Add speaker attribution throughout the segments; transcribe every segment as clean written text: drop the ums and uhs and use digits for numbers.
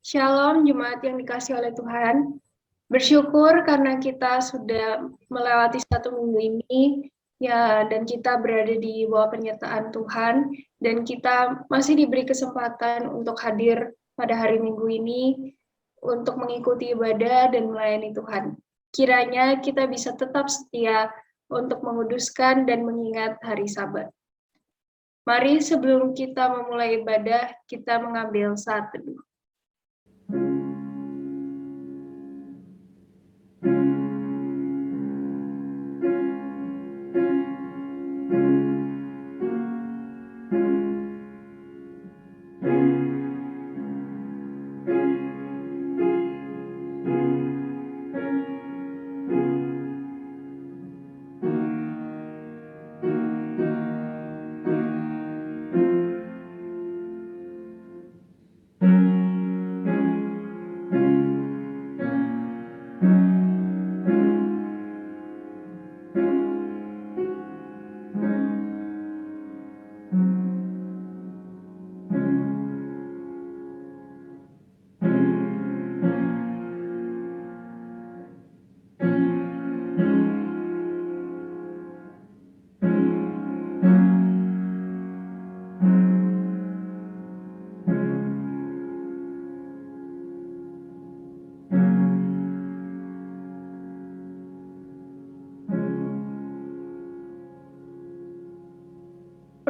Speaker 1: Shalom jemaat yang dikasihi oleh Tuhan. Bersyukur karena kita sudah melewati satu minggu ini ya, dan kita berada di bawah penyertaan Tuhan, dan kita masih diberi kesempatan untuk hadir pada hari Minggu ini untuk mengikuti ibadah dan melayani Tuhan. Kiranya kita bisa tetap setia untuk menguduskan dan mengingat hari Sabat. Mari sebelum kita memulai ibadah, kita mengambil saat teduh.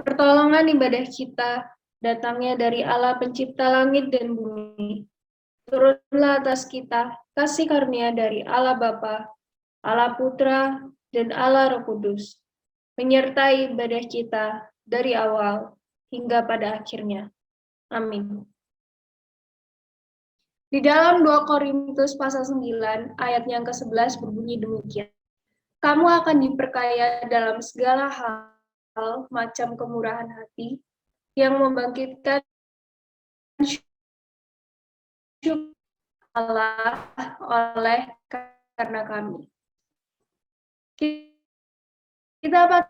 Speaker 1: Pertolongan ibadah kita datangnya dari Allah pencipta langit dan bumi. Turunlah atas kita kasih karunia dari Allah Bapa, Allah Putra, dan Allah Roh Kudus, menyertai ibadah kita dari awal hingga pada akhirnya. Amin. Di dalam 2 Korintus pasal 9 ayat yang ke-11 berbunyi demikian. Kamu akan diperkaya dalam segala hal macam kemurahan hati yang membangkitkan syukur Allah oleh karena kami. Kita dapat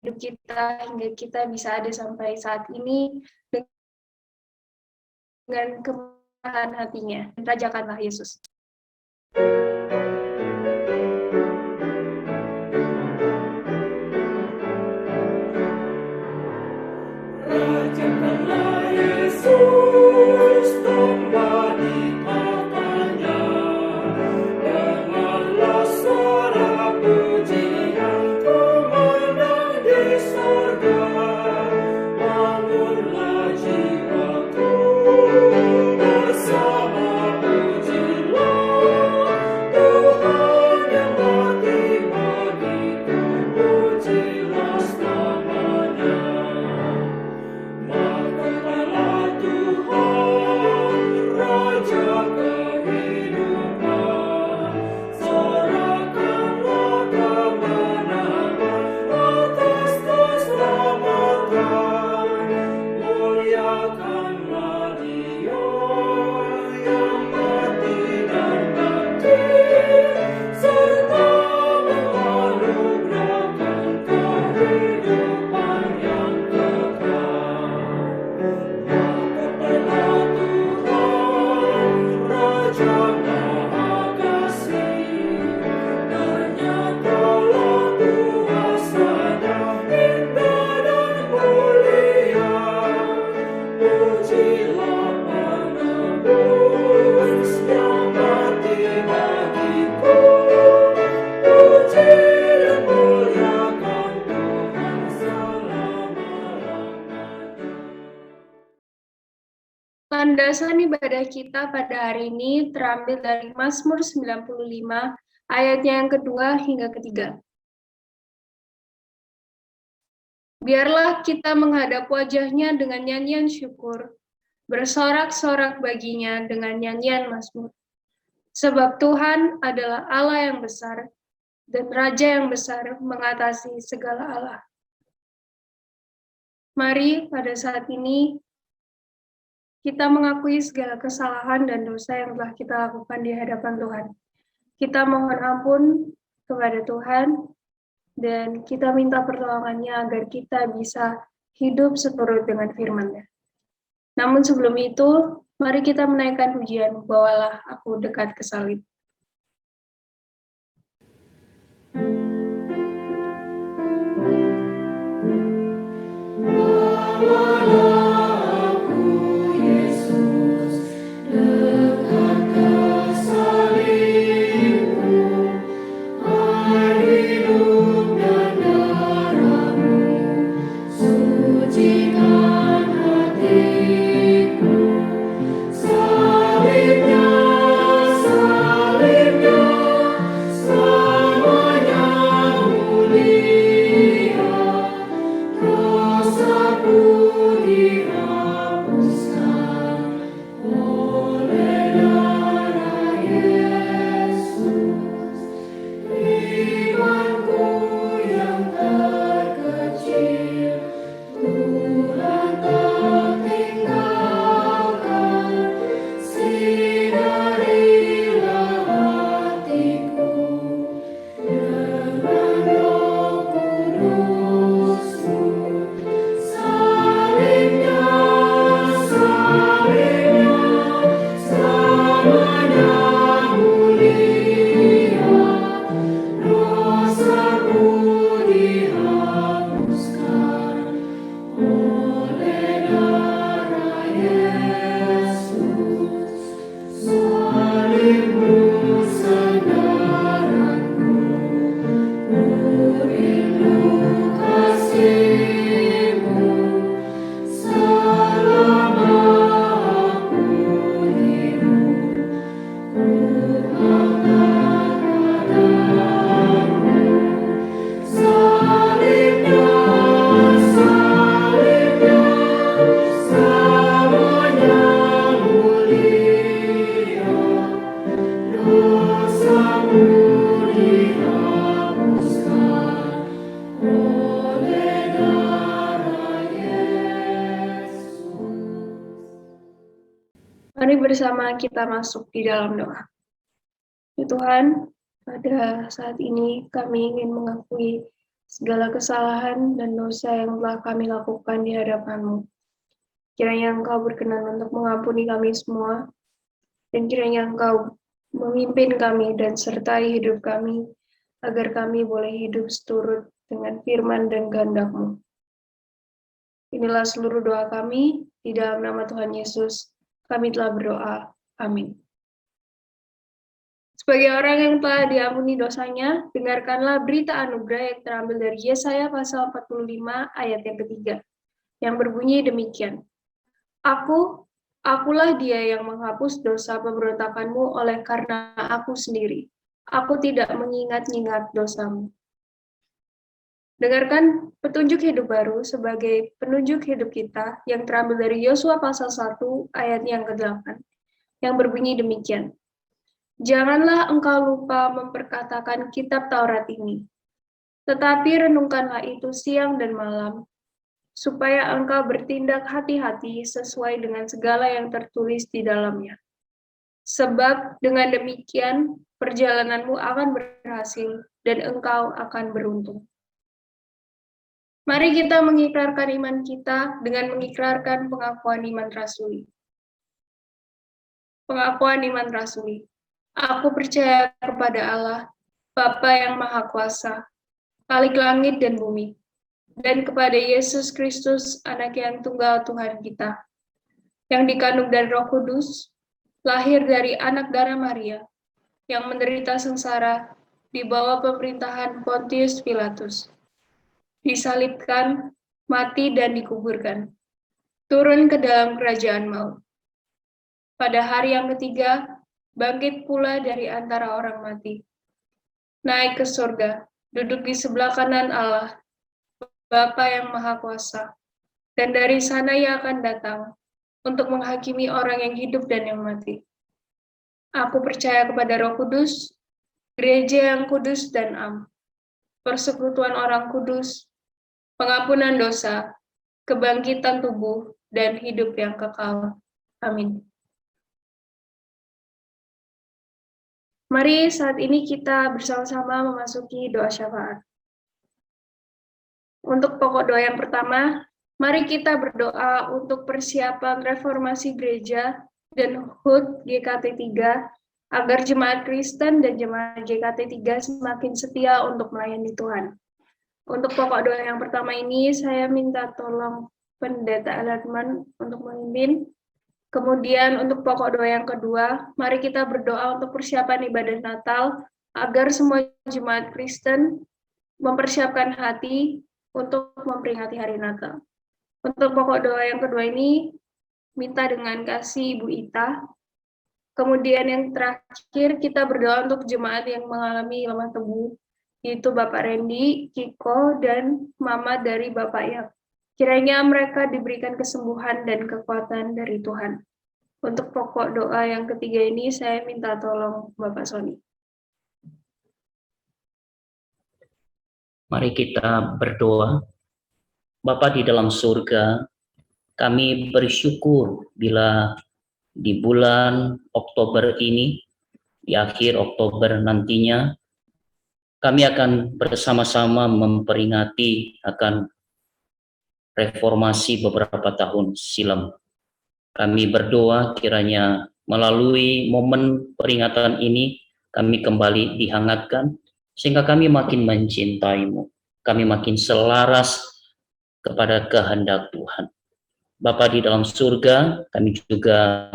Speaker 1: hidup kita hingga kita bisa ada sampai saat ini dengan kemurahan hatinya. Rajakanlah Yesus.
Speaker 2: Rajakanlah Yesus, tambah di katanya. Dengarlah suara pujian, kumandang di sorga. Bangunlah jiwaku, bersama pujilah Tuhan yang mati bagiku, pujilah selamanya. Maafkanlah Tuhan, Raja kehidupan, sorakanlah kemenangan atas keselamatan, muliakanlah Dia yang mati dan bangkit, serta menganugerahkan kehidupan yang kekal. Maafkanlah Tuhan, Raja Maha Kasih, ternyatalah kuasa-Nya indah dan mulia. Pujilah penebus yang mati bagiku, puji dan muliakan Tuhan selama-lamanya.
Speaker 1: Landasan ibadah kita pada hari ini terambil dari Mazmur 95 ayatnya yang kedua hingga ketiga. Biarlah kita menghadap wajah-Nya dengan nyanyian syukur, bersorak-sorak baginya dengan nyanyian mazmur. Sebab Tuhan adalah Allah yang besar, dan Raja yang besar mengatasi segala Allah. Mari pada saat ini kita mengakui segala kesalahan dan dosa yang telah kita lakukan di hadapan Tuhan. Kita mohon ampun kepada Tuhan, dan kita minta pertolongannya agar kita bisa hidup seturut dengan firman-Nya. Namun sebelum itu, mari kita menaikkan pujian, bawalah aku dekat ke salib. Mari bersama kita masuk di dalam doa. Ya Tuhan, pada saat ini kami ingin mengakui segala kesalahan dan dosa yang telah kami lakukan di hadapan-Mu. Kiranya Engkau berkenan untuk mengampuni kami semua, dan kiranya Engkau memimpin kami dan sertai hidup kami, agar kami boleh hidup seturut dengan firman dan kehendak-Mu. Inilah seluruh doa kami, di dalam nama Tuhan Yesus, kami telah berdoa. Amin. Sebagai orang yang telah diampuni dosanya, dengarkanlah berita anugerah yang terambil dari Yesaya pasal 45 ayat yang ketiga, yang berbunyi demikian. Akulah dia yang menghapus dosa pemberontakanmu oleh karena aku sendiri. Aku tidak mengingat-ingat dosamu. Dengarkan petunjuk hidup baru sebagai penunjuk hidup kita yang terambil dari Yosua pasal 1 ayat yang ke-8, yang berbunyi demikian. Janganlah engkau lupa memperkatakan kitab Taurat ini, tetapi renungkanlah itu siang dan malam, supaya engkau bertindak hati-hati sesuai dengan segala yang tertulis di dalamnya. Sebab dengan demikian perjalananmu akan berhasil dan engkau akan beruntung. Mari kita mengikrarkan iman kita dengan mengikrarkan pengakuan iman rasuli. Pengakuan iman rasuli. Aku percaya kepada Allah, Bapa yang Maha Kuasa, Khalik langit dan bumi, dan kepada Yesus Kristus, Anak yang tunggal Tuhan kita, yang dikandung dari Roh Kudus, lahir dari anak darah Maria, yang menderita sengsara di bawah pemerintahan Pontius Pilatus, disalibkan, mati dan dikuburkan, turun ke dalam kerajaan maut. Pada hari yang ketiga, bangkit pula dari antara orang mati, naik ke surga, duduk di sebelah kanan Allah, Bapa yang Maha Kuasa, dan dari sana ia akan datang untuk menghakimi orang yang hidup dan yang mati. Aku percaya kepada Roh Kudus, gereja yang kudus dan am, persekutuan orang kudus, pengampunan dosa, kebangkitan tubuh, dan hidup yang kekal. Amin. Mari saat ini kita bersama-sama memasuki doa syafaat. Untuk pokok doa yang pertama, Mari kita berdoa untuk persiapan reformasi gereja dan HUT GKT 3 agar jemaat Kristen dan jemaat GKT 3 semakin setia untuk melayani Tuhan. Untuk pokok doa yang pertama ini, saya minta tolong Pendeta Alertman untuk memimpin. Kemudian untuk pokok doa yang kedua, mari kita berdoa untuk persiapan ibadah Natal agar semua jemaat Kristen mempersiapkan hati untuk memperingati hari Natal. Untuk pokok doa yang kedua ini, minta dengan kasih Ibu Ita. Kemudian yang terakhir, kita berdoa untuk jemaat yang mengalami lemah tebu, yaitu Bapak Randy, Kiko, dan Mama dari Bapak Yak. Kiranya mereka diberikan kesembuhan dan kekuatan dari Tuhan. Untuk pokok doa yang ketiga ini, saya minta tolong Bapak Sony.
Speaker 3: Mari kita berdoa. Bapa di dalam surga, kami bersyukur bila di bulan Oktober ini, di akhir Oktober nantinya, kami akan bersama-sama memperingati akan reformasi beberapa tahun silam. Kami berdoa kiranya melalui momen peringatan ini, kami kembali dihangatkan, sehingga kami makin mencintai-Mu. Kami makin selaras kepada kehendak Tuhan. Bapa di dalam surga, kami juga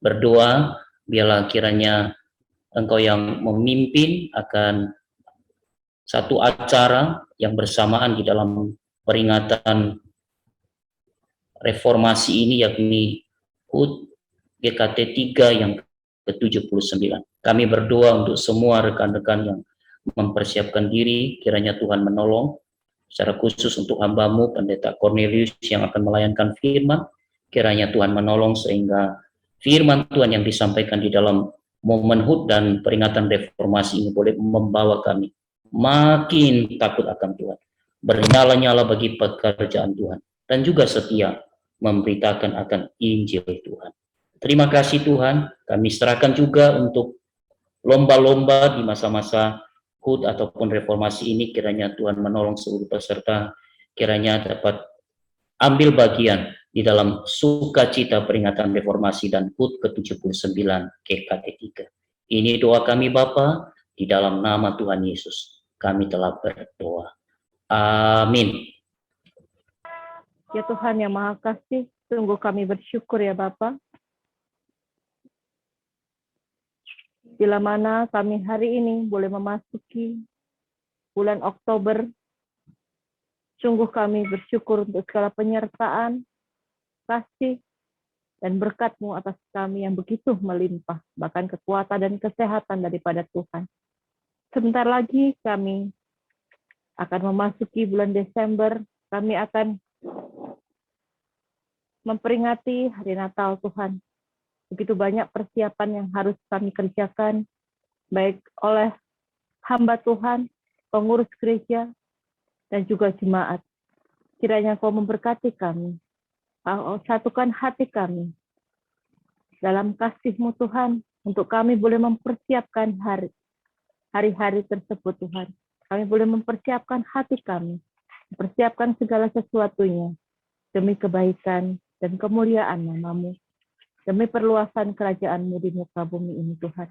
Speaker 3: berdoa biarlah kiranya Engkau yang memimpin akan satu acara yang bersamaan di dalam peringatan reformasi ini, yakni HUT GKT 3 yang ke-79. Kami berdoa untuk semua rekan-rekan yang mempersiapkan diri, kiranya Tuhan menolong, secara khusus untuk hamba-Mu, Pendeta Cornelius yang akan melayankan firman, kiranya Tuhan menolong sehingga firman Tuhan yang disampaikan di dalam momen HUT dan peringatan reformasi ini boleh membawa kami makin takut akan Tuhan, bernyala-nyala bagi pekerjaan Tuhan, dan juga setia memberitakan akan Injil Tuhan. Terima kasih Tuhan, kami serahkan juga untuk lomba-lomba di masa-masa HUT ataupun reformasi ini, kiranya Tuhan menolong seluruh peserta, kiranya dapat ambil bagian di dalam sukacita peringatan reformasi dan HUT ke-79 GKT 3. Ini doa kami Bapa, di dalam nama Tuhan Yesus kami telah berdoa. Amin.
Speaker 4: Ya Tuhan yang Maha Kasih, sungguh kami bersyukur ya Bapa. Bila mana kami hari ini boleh memasuki bulan Oktober, sungguh kami bersyukur untuk segala penyertaan, kasih, dan berkat-Mu atas kami yang begitu melimpah, bahkan kekuatan dan kesehatan daripada Tuhan. Sebentar lagi kami akan memasuki bulan Desember, kami akan memperingati hari Natal Tuhan. Begitu banyak persiapan yang harus kami kerjakan, baik oleh hamba Tuhan, pengurus gereja, dan juga jemaat. Kiranya Kau memberkati kami, satukan hati kami dalam kasih-Mu Tuhan, untuk kami boleh mempersiapkan hari-hari tersebut Tuhan. Kami boleh mempersiapkan hati kami, mempersiapkan segala sesuatunya, demi kebaikan dan kemuliaan nama-Mu, demi perluasan kerajaan-Mu di muka bumi ini Tuhan.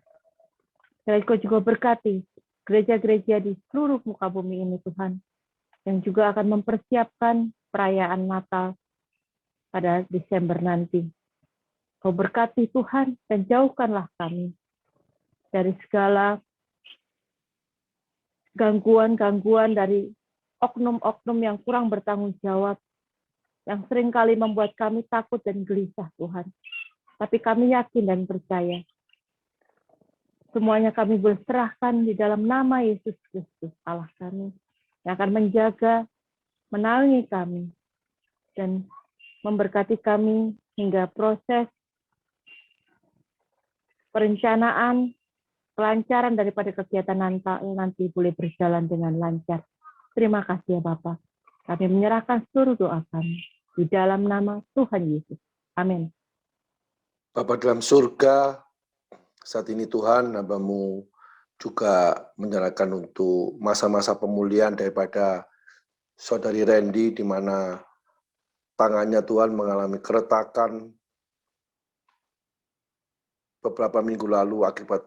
Speaker 4: Kiranya Kau juga berkati gereja-gereja di seluruh muka bumi ini Tuhan, yang juga akan mempersiapkan perayaan Natal pada Desember nanti. Kau berkati Tuhan, dan jauhkanlah kami dari segala gangguan-gangguan dari oknum-oknum yang kurang bertanggung jawab, yang seringkali membuat kami takut dan gelisah Tuhan. Tapi kami yakin dan percaya, semuanya kami berserahkan di dalam nama Yesus Kristus, Allah kami, yang akan menjaga, menaungi kami, dan memberkati kami hingga proses perencanaan, kelancaran daripada kegiatan nanti boleh berjalan dengan lancar. Terima kasih ya Bapak. Kami menyerahkan seluruh doa kami di dalam nama Tuhan Yesus. Amin.
Speaker 5: Bapa dalam surga, saat ini Tuhan, hamba-Mu juga menyerahkan untuk masa-masa pemulihan daripada Saudari Randy, di mana tangannya Tuhan mengalami keretakan beberapa minggu lalu akibat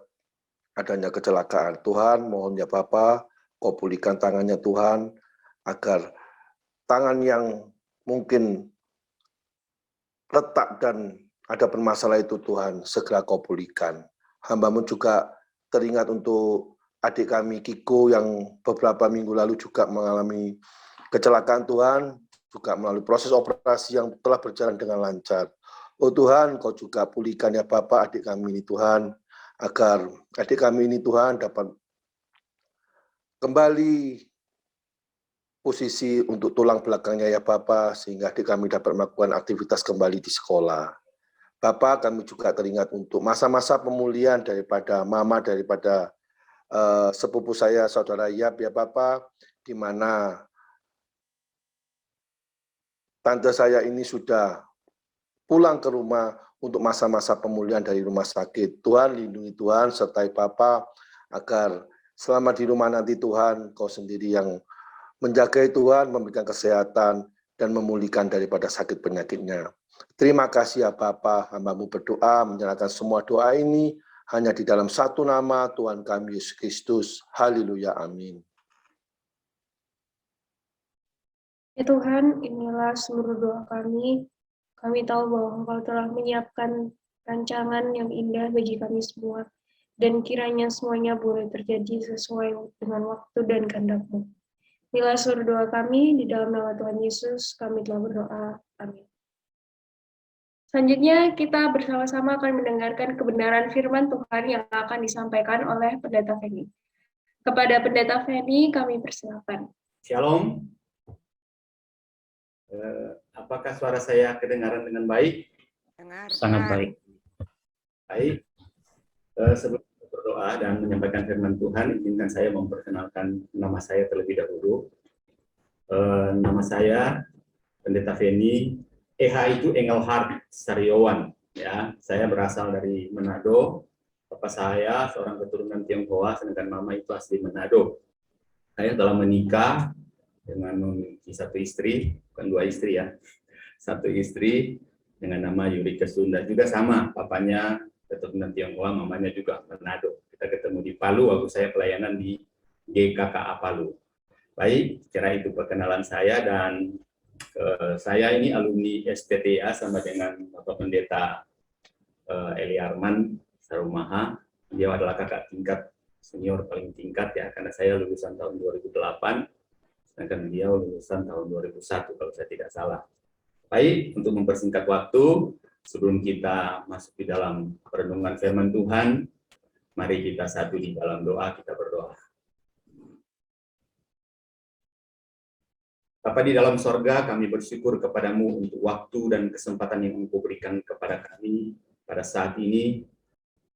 Speaker 5: adanya kecelakaan. Tuhan, mohon ya Bapa, Kau pulihkan tangannya Tuhan, agar tangan yang mungkin retak dan ada bermasalah itu Tuhan, segera Kau pulihkan. Hamba-Mu juga teringat untuk adik kami Kiko yang beberapa minggu lalu juga mengalami kecelakaan Tuhan, juga melalui proses operasi yang telah berjalan dengan lancar. Oh Tuhan, Kau juga pulihkan ya Bapak adik kami ini Tuhan, agar adik kami ini Tuhan dapat kembali posisi untuk tulang belakangnya ya Bapak, sehingga adik kami dapat melakukan aktivitas kembali di sekolah. Bapak, kami juga teringat untuk masa-masa pemulihan daripada mama, daripada sepupu saya, saudara Yap ya Bapak, di mana tante saya ini sudah pulang ke rumah untuk masa-masa pemulihan dari rumah sakit. Tuhan, lindungi Tuhan, sertai Bapak, agar selama di rumah nanti Tuhan, Kau sendiri yang menjagai Tuhan, memberikan kesehatan, dan memulihkan daripada sakit penyakitnya. Terima kasih ya Bapa, hamba-Mu berdoa, menyerahkan semua doa ini, hanya di dalam satu nama Tuhan kami Yesus Kristus. Haleluya, amin.
Speaker 1: Ya Tuhan, inilah seluruh doa kami. Kami tahu bahwa Engkau telah menyiapkan rancangan yang indah bagi kami semua, dan kiranya semuanya boleh terjadi sesuai dengan waktu dan kehendak-Mu. Inilah seluruh doa kami, di dalam nama Tuhan Yesus, kami telah berdoa. Amin. Selanjutnya, kita bersama-sama akan mendengarkan kebenaran firman Tuhan yang akan disampaikan oleh Pendeta Feni. Kepada Pendeta Feni, kami persilakan.
Speaker 6: Shalom. Apakah suara saya kedengaran dengan baik?
Speaker 3: Sangat baik.
Speaker 6: Baik. Sebelum berdoa dan menyampaikan firman Tuhan, izinkan saya memperkenalkan nama saya terlebih dahulu. Nama saya Pendeta Feni. EH itu Engelhard Sariowan. Ya, saya berasal dari Manado. Bapak saya seorang keturunan Tionghoa, sedangkan mama itu asli Manado. Saya telah menikah dengan memiliki satu istri, bukan dua istri ya, satu istri dengan nama Yurika Sunda, juga sama, papanya keturunan Tionghoa, mamanya juga Manado. Kita ketemu di Palu, waktu saya pelayanan di GKKA Palu. Baik, kira itu perkenalan saya, dan saya ini alumni SPTA sama dengan Bapak Pendeta Eli Arman Sarumaha. Dia adalah kakak tingkat senior paling tingkat ya, karena saya lulusan tahun 2008, sedangkan dia lulusan tahun 2001 kalau saya tidak salah. Baik, untuk mempersingkat waktu, sebelum kita masuk di dalam perenungan firman Tuhan, mari kita satu di dalam doa, kita berdoa. Bapa di dalam sorga, kami bersyukur kepadamu untuk waktu dan kesempatan yang Engkau berikan kepada kami pada saat ini,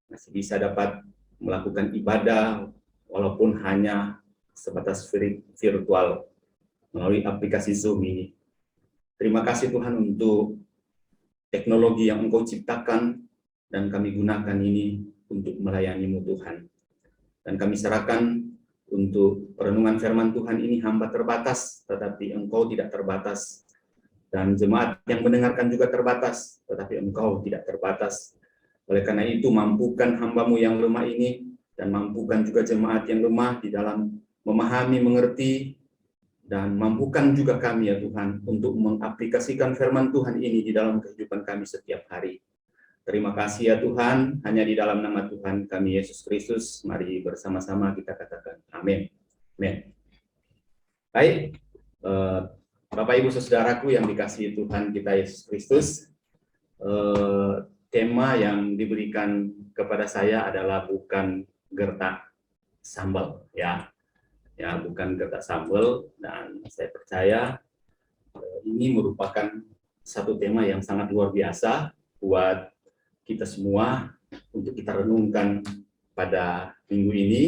Speaker 6: masih bisa dapat melakukan ibadah, walaupun hanya sebatas virtual melalui aplikasi Zoom ini. Terima kasih Tuhan untuk teknologi yang Engkau ciptakan dan kami gunakan ini untuk melayani-Mu Tuhan. Dan kami serahkan untuk perenungan firman Tuhan ini, hamba terbatas, tetapi Engkau tidak terbatas. Dan jemaat yang mendengarkan juga terbatas, tetapi Engkau tidak terbatas. Oleh karena itu, mampukan hamba-Mu yang lemah ini, dan mampukan juga jemaat yang lemah di dalam memahami, mengerti, dan mampukan juga kami ya Tuhan, untuk mengaplikasikan firman Tuhan ini di dalam kehidupan kami setiap hari. Terima kasih ya Tuhan, hanya di dalam nama Tuhan kami Yesus Kristus, mari bersama-sama kita katakan amin. Amin. Baik, Bapak Ibu Saudaraku yang dikasihi Tuhan kita Yesus Kristus, tema yang diberikan kepada saya adalah bukan gertak sambal ya, bukan gertak sambal, dan saya percaya ini merupakan satu tema yang sangat luar biasa buat kita semua untuk kita renungkan pada minggu ini.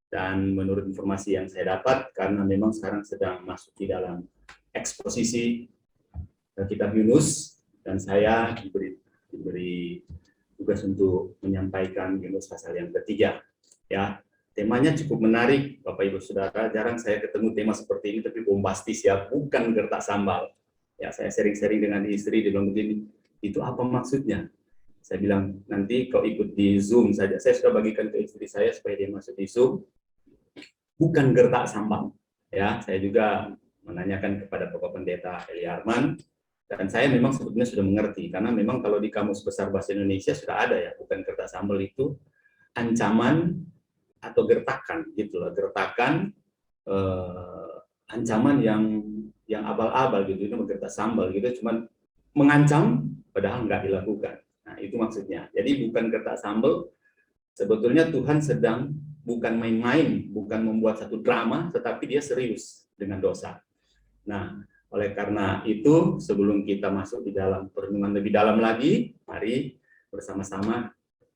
Speaker 6: Dan menurut informasi yang saya dapat, karena memang sekarang sedang masuk di dalam eksposisi kitab Yunus, dan saya diberi tugas untuk menyampaikan Yunus pasal yang ketiga. Ya, temanya cukup menarik, Bapak Ibu Saudara. Jarang saya ketemu tema seperti ini, tapi bombastis ya, bukan gertak sambal. Ya, saya sering-sering dengan istri, dia bilang begini, itu apa maksudnya? Saya bilang, nanti kau ikut di Zoom saja. Saya sudah bagikan ke istri saya supaya dia masuk di Zoom. Bukan gertak sambal. Ya, saya juga menanyakan kepada Bapak Pendeta Eli Arman, dan saya memang sebetulnya sudah mengerti, karena memang kalau di Kamus Besar Bahasa Indonesia sudah ada ya, bukan gertak sambal itu ancaman atau gertakan, gitu loh, gertakan, ancaman yang abal-abal gitu, itu gertak sambal gitu, cuman mengancam padahal nggak dilakukan. Nah, itu maksudnya. Jadi bukan gertak sambal, sebetulnya Tuhan sedang bukan main-main, bukan membuat satu drama, tetapi dia serius dengan dosa. Nah, oleh karena itu, sebelum kita masuk di dalam perenungan lebih dalam lagi, mari bersama-sama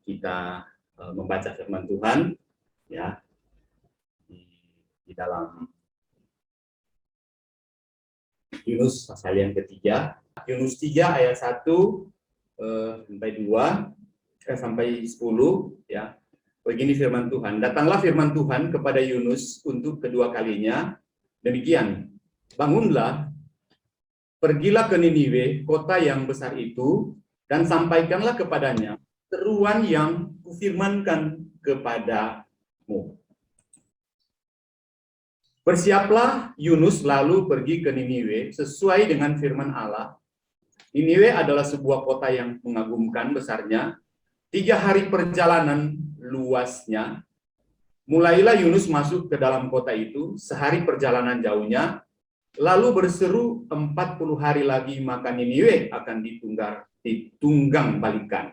Speaker 6: kita membaca firman Tuhan, ya, di dalam Yunus pasal yang ketiga, Yunus 3 ayat 1 sampai 2 sampai 10, ya. Begini firman Tuhan, datanglah firman Tuhan kepada Yunus untuk kedua kalinya, demikian, bangunlah, pergilah ke Niniwe, kota yang besar itu, dan sampaikanlah kepadanya seruan yang kufirmankan kepadamu. Bersiaplah Yunus lalu pergi ke Niniwe sesuai dengan firman Allah. Niniwe adalah sebuah kota yang mengagumkan besarnya, 3 hari perjalanan luasnya. Mulailah Yunus masuk ke dalam kota itu, sehari perjalanan jauhnya, lalu berseru 40 hari lagi, maka Niniwe akan ditunggang balikan.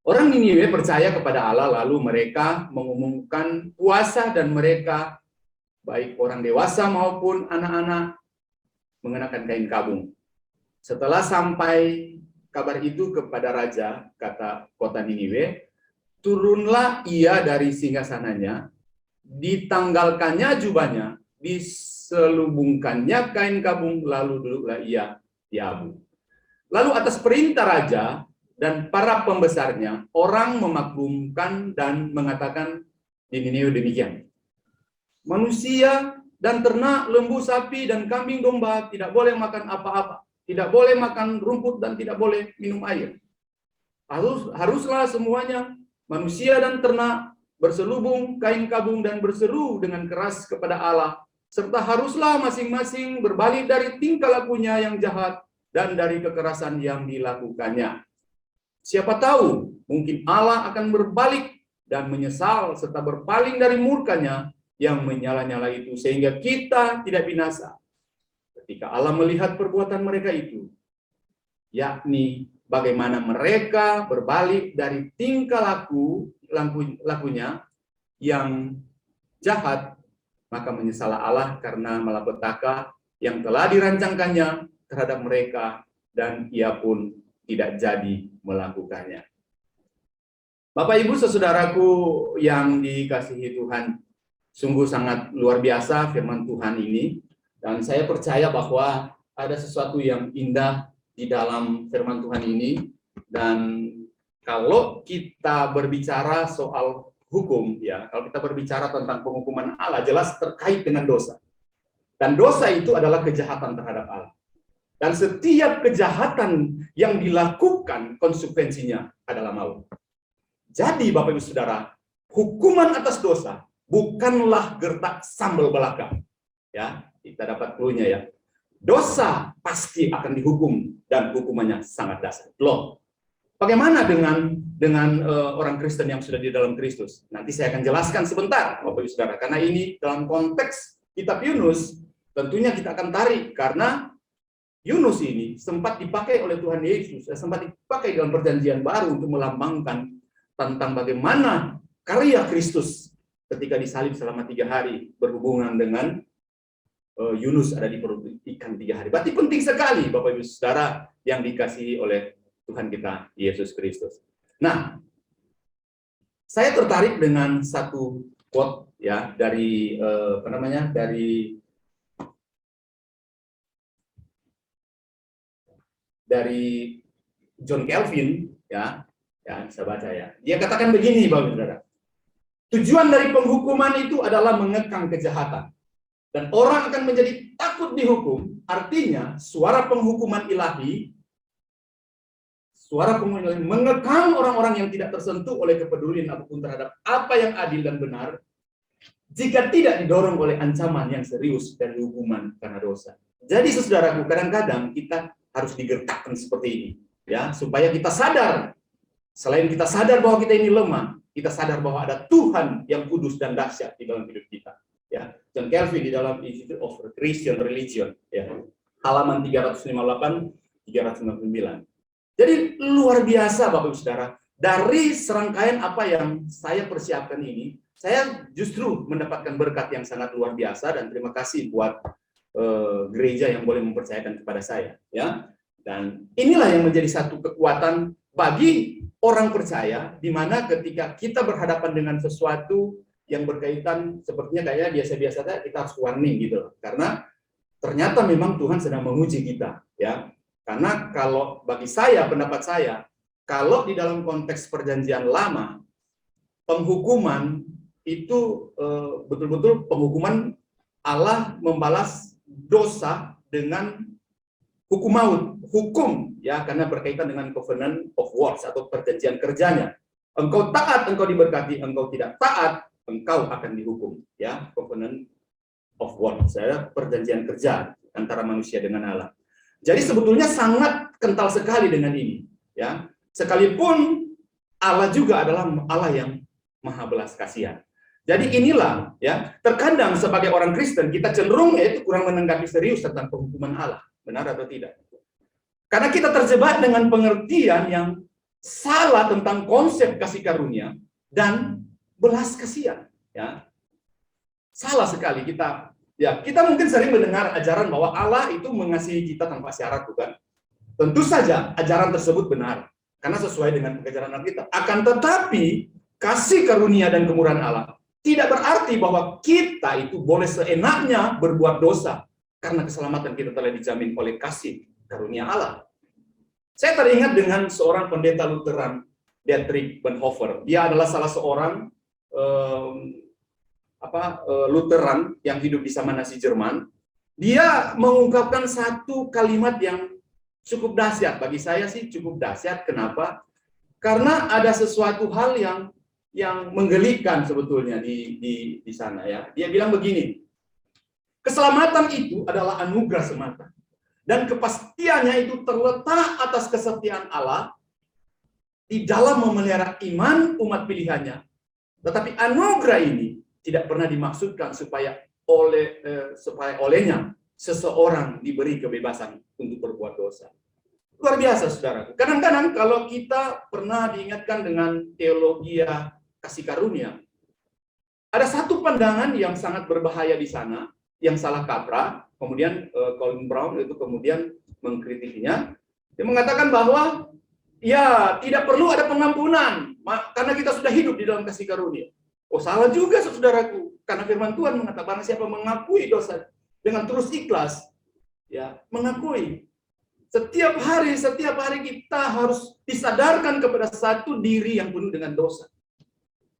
Speaker 6: Orang Niniwe percaya kepada Allah, lalu mereka mengumumkan puasa dan mereka, baik orang dewasa maupun anak-anak, mengenakan kain kabung. Setelah sampai kabar itu kepada raja, kata kota Niniwe, turunlah ia dari singgasananya, ditanggalkannya jubahnya, diselubungkannya kain kabung, lalu duduklah ia di abu. Lalu atas perintah raja dan para pembesarnya, orang memaklumkan dan mengatakan di Niniwe demikian. Manusia dan ternak, lembu, sapi, dan kambing domba tidak boleh makan apa-apa. Tidak boleh makan rumput dan tidak boleh minum air. Haruslah semuanya, manusia dan ternak, berselubung kain kabung dan berseru dengan keras kepada Allah. Serta haruslah masing-masing berbalik dari tingkah lakunya yang jahat dan dari kekerasan yang dilakukannya. Siapa tahu, mungkin Allah akan berbalik dan menyesal serta berpaling dari murkanya yang menyala-nyala itu, sehingga kita tidak binasa. Ketika Allah melihat perbuatan mereka itu, yakni bagaimana mereka berbalik dari tingkah lakunya yang jahat, maka menyesallah Allah karena malapetaka yang telah dirancangkannya terhadap mereka, dan ia pun tidak jadi melakukannya. Bapak Ibu saudaraku yang dikasihi Tuhan, sungguh sangat luar biasa firman Tuhan ini, dan saya percaya bahwa ada sesuatu yang indah di dalam firman Tuhan ini. Dan kalau kita berbicara soal hukum, ya, kalau kita berbicara tentang penghukuman Allah, jelas terkait dengan dosa. Dan dosa itu adalah kejahatan terhadap Allah. Dan setiap kejahatan yang dilakukan konsekuensinya adalah maut. Jadi Bapak Ibu Saudara, hukuman atas dosa bukanlah gertak sambal belaka. Ya, kita dapat clue-nya ya. Dosa pasti akan dihukum dan hukumannya sangat dahsyat. Loh, bagaimana dengan orang Kristen yang sudah di dalam Kristus? Nanti saya akan jelaskan sebentar, Bapak Ibu Saudara, karena ini dalam konteks kitab Yunus, tentunya kita akan tarik karena Yunus ini sempat dipakai oleh Tuhan Yesus, sempat dipakai dalam Perjanjian Baru untuk melambangkan tentang bagaimana karya Kristus ketika disalib selama 3 hari berhubungan dengan Yunus ada di perut ikan 3 hari. Berarti penting sekali Bapak Ibu Saudara yang dikasihi oleh Tuhan kita Yesus Kristus. Nah, saya tertarik dengan satu quote ya dari dari John Calvin ya saya baca ya. Dia katakan begini Bapak Ibu Saudara. Tujuan dari penghukuman itu adalah mengekang kejahatan. dan orang akan menjadi takut dihukum, artinya suara penghukuman ilahi, suara penghukuman ilahi mengekang orang-orang yang tidak tersentuh oleh kepedulian apapun terhadap apa yang adil dan benar, jika tidak didorong oleh ancaman yang serius dan hukuman karena dosa. Jadi saudaraku, kadang-kadang kita harus digertakkan seperti ini, ya, supaya kita sadar. Selain kita sadar bahwa kita ini lemah, kita sadar bahwa ada Tuhan yang kudus dan dahsyat di dalam hidup kita. Ya, John Calvin di dalam Institute of Christian Religion, ya, halaman 358-359. Jadi luar biasa Bapak Ibu Saudara, dari serangkaian apa yang saya persiapkan ini, saya justru mendapatkan berkat yang sangat luar biasa, dan terima kasih buat gereja yang boleh mempercayakan kepada saya, ya. Dan inilah yang menjadi satu kekuatan bagi orang percaya, di mana ketika kita berhadapan dengan sesuatu yang berkaitan sepertinya kayak biasa-biasa saja, kita harus warning gitu, karena ternyata memang Tuhan sedang menguji kita, ya. Karena kalau bagi saya, pendapat saya, kalau di dalam konteks perjanjian lama, penghukuman itu betul-betul penghukuman Allah membalas dosa dengan hukum maut, hukum, ya, karena berkaitan dengan covenant of works atau perjanjian kerjanya. Engkau taat, engkau diberkati; engkau tidak taat, engkau akan dihukum, ya, covenant of works, ya, perjanjian kerja antara manusia dengan Allah. Jadi sebetulnya sangat kental sekali dengan ini, ya. Sekalipun Allah juga adalah Allah yang maha belas kasihan. Jadi inilah, ya, terkadang sebagai orang Kristen kita cenderung yaitu kurang menanggapi serius tentang penghukuman Allah, benar atau tidak? Karena kita terjebak dengan pengertian yang salah tentang konsep kasih karunia dan belas kasihan, ya. Salah sekali kita, ya, kita mungkin sering mendengar ajaran bahwa Allah itu mengasihi kita tanpa syarat, bukan? Tentu saja ajaran tersebut benar karena sesuai dengan pengajaran kita. Akan tetapi kasih karunia dan kemurahan Allah tidak berarti bahwa kita itu boleh seenaknya berbuat dosa karena keselamatan kita telah dijamin oleh kasih karunia Allah. Saya teringat dengan seorang pendeta Lutheran, Dietrich Bonhoeffer. Dia adalah salah seorang Lutheran yang hidup di sama Nazi Jerman. Dia mengungkapkan satu kalimat yang cukup dahsyat. Bagi saya sih cukup dahsyat. Kenapa? Karena ada sesuatu hal yang menggelikan sebetulnya di sana, ya. Dia bilang begini, keselamatan itu adalah anugerah semata, dan kepastiannya itu terletak atas kesetiaan Allah di dalam memelihara iman umat pilihannya. Tetapi anugerah ini tidak pernah dimaksudkan supaya olehnya seseorang diberi kebebasan untuk berbuat dosa. Luar biasa, saudara. Kadang-kadang kalau kita pernah diingatkan dengan teologi kasih karunia, ada satu pandangan yang sangat berbahaya di sana, yang salah kaprah. Kemudian Colin Brown itu kemudian mengkritikinya. Dia mengatakan bahwa ya tidak perlu ada pengampunan karena kita sudah hidup di dalam kasih karunia. Oh, salah juga, saudaraku. Karena firman Tuhan mengatakan siapa mengakui dosa dengan terus ikhlas, ya, mengakui. Setiap hari kita harus disadarkan kepada satu diri yang penuh dengan dosa.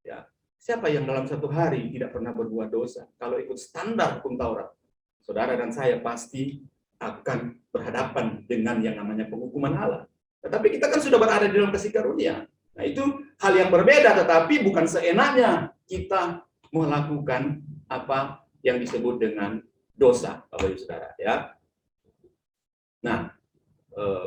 Speaker 6: Ya, siapa yang dalam satu hari tidak pernah berbuat dosa? Kalau ikut standar hukum Taurat, saudara dan saya pasti akan berhadapan dengan yang namanya penghukuman Allah. Tetapi kita kan sudah berada di dalam kasih karunia. Nah, itu hal yang berbeda, tetapi bukan seenaknya kita melakukan apa yang disebut dengan dosa, Bapak Ibu Saudara, ya. Nah,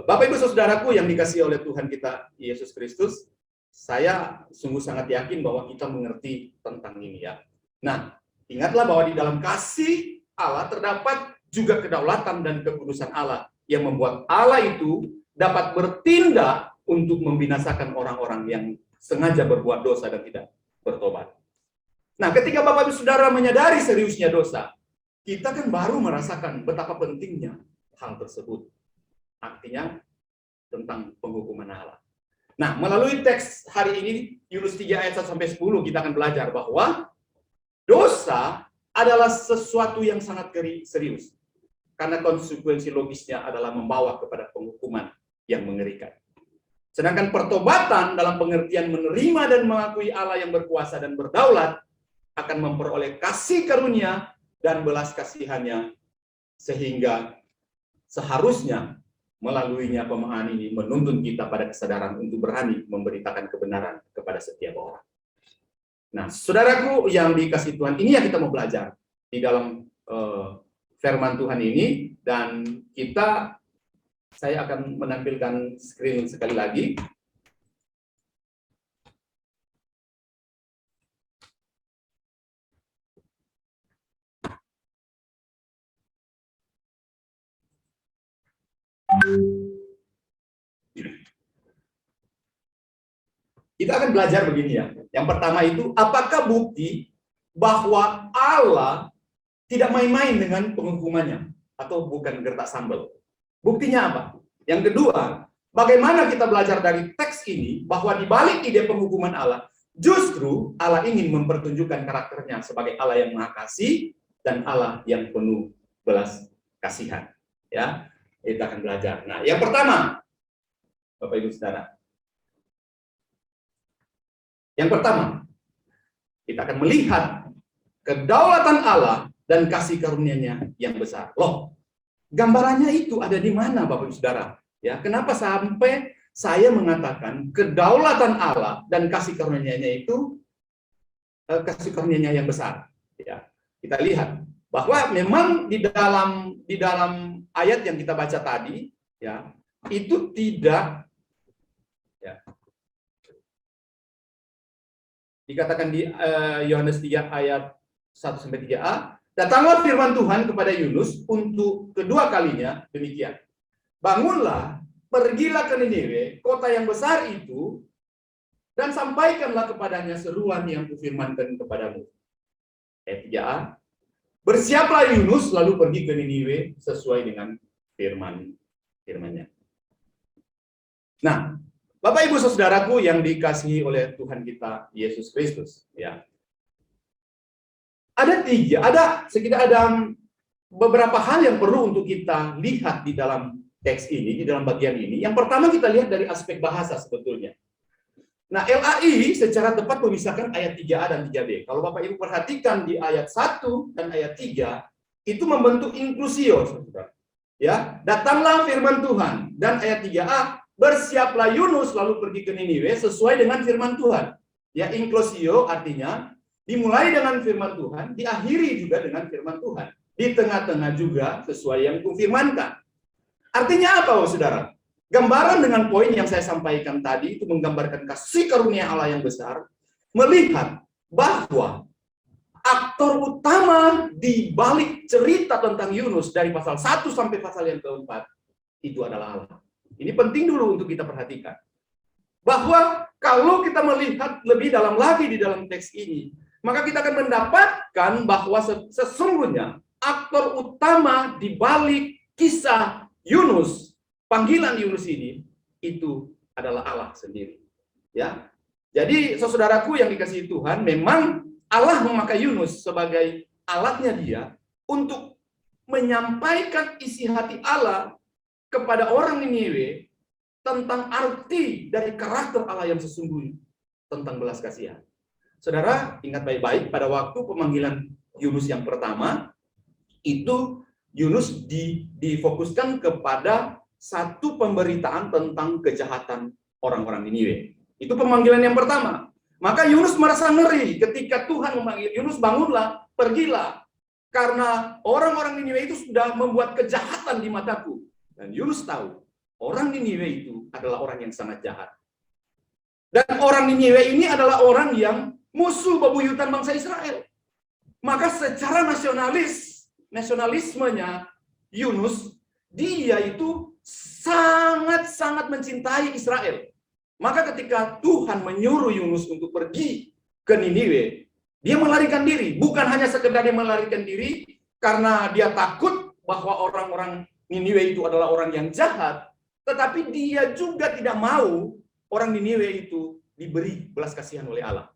Speaker 6: Bapak Ibu Saudaraku yang dikasihi oleh Tuhan kita Yesus Kristus, saya sungguh sangat yakin bahwa kita mengerti tentang ini, ya. Nah, ingatlah bahwa di dalam kasih Allah terdapat juga kedaulatan dan kekudusan Allah yang membuat Allah itu dapat bertindak untuk membinasakan orang-orang yang sengaja berbuat dosa dan tidak bertobat. Nah, ketika Bapak Ibu Saudara menyadari seriusnya dosa, kita kan baru merasakan betapa pentingnya hal tersebut. Artinya tentang penghukuman Allah. Nah, melalui teks hari ini, Yunus 3 ayat 1-10, kita akan belajar bahwa dosa adalah sesuatu yang sangat serius. Karena konsekuensi logisnya adalah membawa kepada penghukuman yang mengerikan. Sedangkan pertobatan dalam pengertian menerima dan mengakui Allah yang berkuasa dan berdaulat akan memperoleh kasih karunia dan belas kasihannya, sehingga seharusnya melaluinya pemahaman ini menuntun kita pada kesadaran untuk berani memberitakan kebenaran kepada setiap orang. Nah, saudaraku yang dikasihi Tuhan, ini yang kita mau belajar di dalam firman Tuhan ini, dan saya akan menampilkan screen sekali lagi. Kita akan belajar begini ya. Yang pertama itu, apakah bukti bahwa Allah tidak main-main dengan penghukumannya atau bukan gertak sambal? Buktinya apa? Yang kedua, bagaimana kita belajar dari teks ini bahwa di balik ide penghukuman Allah, justru Allah ingin mempertunjukkan karakternya sebagai Allah yang Maha Kasih dan Allah yang penuh belas kasihan. Ya, kita akan belajar. Nah, yang pertama, Bapak Ibu Saudara. Yang pertama, kita akan melihat kedaulatan Allah dan kasih karunia-Nya yang besar. Loh, gambarannya itu ada di mana, Bapak Ibu Saudara? Ya, kenapa sampai saya mengatakan kedaulatan Allah dan kasih karunia-Nya itu kasih karunia-Nya yang besar? Ya, kita lihat bahwa memang di dalam ayat yang kita baca tadi, ya, itu tidak, ya, dikatakan di Yohanes 3 ayat 1-3a, datanglah firman Tuhan kepada Yunus untuk kedua kalinya demikian. Bangunlah, pergilah ke Niniwe, kota yang besar itu, dan sampaikanlah kepadanya seruan yang kufirmankan kepadamu. Ayat 3a, bersiaplah Yunus lalu pergi ke Niniwe sesuai dengan firman-nya. Nah, Bapak Ibu Saudaraku yang dikasihi oleh Tuhan kita Yesus Kristus, ya. Ada beberapa hal yang perlu untuk kita lihat di dalam teks ini, di dalam bagian ini. Yang pertama kita lihat dari aspek bahasa sebetulnya. Nah, LAI secara tepat memisahkan ayat 3A dan 3B. Kalau Bapak Ibu perhatikan di ayat 1 dan ayat 3, itu membentuk inklusio, Saudara. Ya, datanglah firman Tuhan, dan ayat 3A, bersiaplah Yunus lalu pergi ke Niniwe sesuai dengan firman Tuhan. Ya, inklusio artinya dimulai dengan firman Tuhan, diakhiri juga dengan firman Tuhan. Di tengah-tengah juga sesuai yang kufirmankan. Artinya apa, Saudara? Gambaran dengan poin yang saya sampaikan tadi itu menggambarkan kasih karunia Allah yang besar, melihat bahwa aktor utama di balik cerita tentang Yunus dari pasal 1 sampai pasal yang keempat itu adalah Allah. Ini penting dulu untuk kita perhatikan. Bahwa kalau kita melihat lebih dalam lagi di dalam teks ini, maka kita akan mendapatkan bahwa sesungguhnya aktor utama di balik kisah Yunus, panggilan Yunus ini, itu adalah Allah sendiri. Ya. Jadi, saudaraku yang dikasihi Tuhan, memang Allah memakai Yunus sebagai alatnya dia untuk menyampaikan isi hati Allah kepada orang Niniwe tentang arti dari karakter Allah yang sesungguhnya tentang belas kasihan. Saudara, ingat baik-baik pada waktu pemanggilan Yunus yang pertama, itu Yunus difokuskan kepada satu pemberitaan tentang kejahatan orang-orang Niniwe. Itu pemanggilan yang pertama. Maka Yunus merasa ngeri ketika Tuhan memanggil Yunus, bangunlah, pergilah. Karena orang-orang Niniwe itu sudah membuat kejahatan di mataku. Dan Yunus tahu, orang Niniwe itu adalah orang yang sangat jahat. Dan orang Niniwe ini adalah orang yang musuh bebuyutan bangsa Israel. Maka secara nasionalismenya Yunus, dia itu sangat-sangat mencintai Israel. Maka ketika Tuhan menyuruh Yunus untuk pergi ke Niniwe, dia melarikan diri. Bukan hanya sekedar dia melarikan diri karena dia takut bahwa orang-orang Niniwe itu adalah orang yang jahat, tetapi dia juga tidak mau orang Niniwe itu diberi belas kasihan oleh Allah.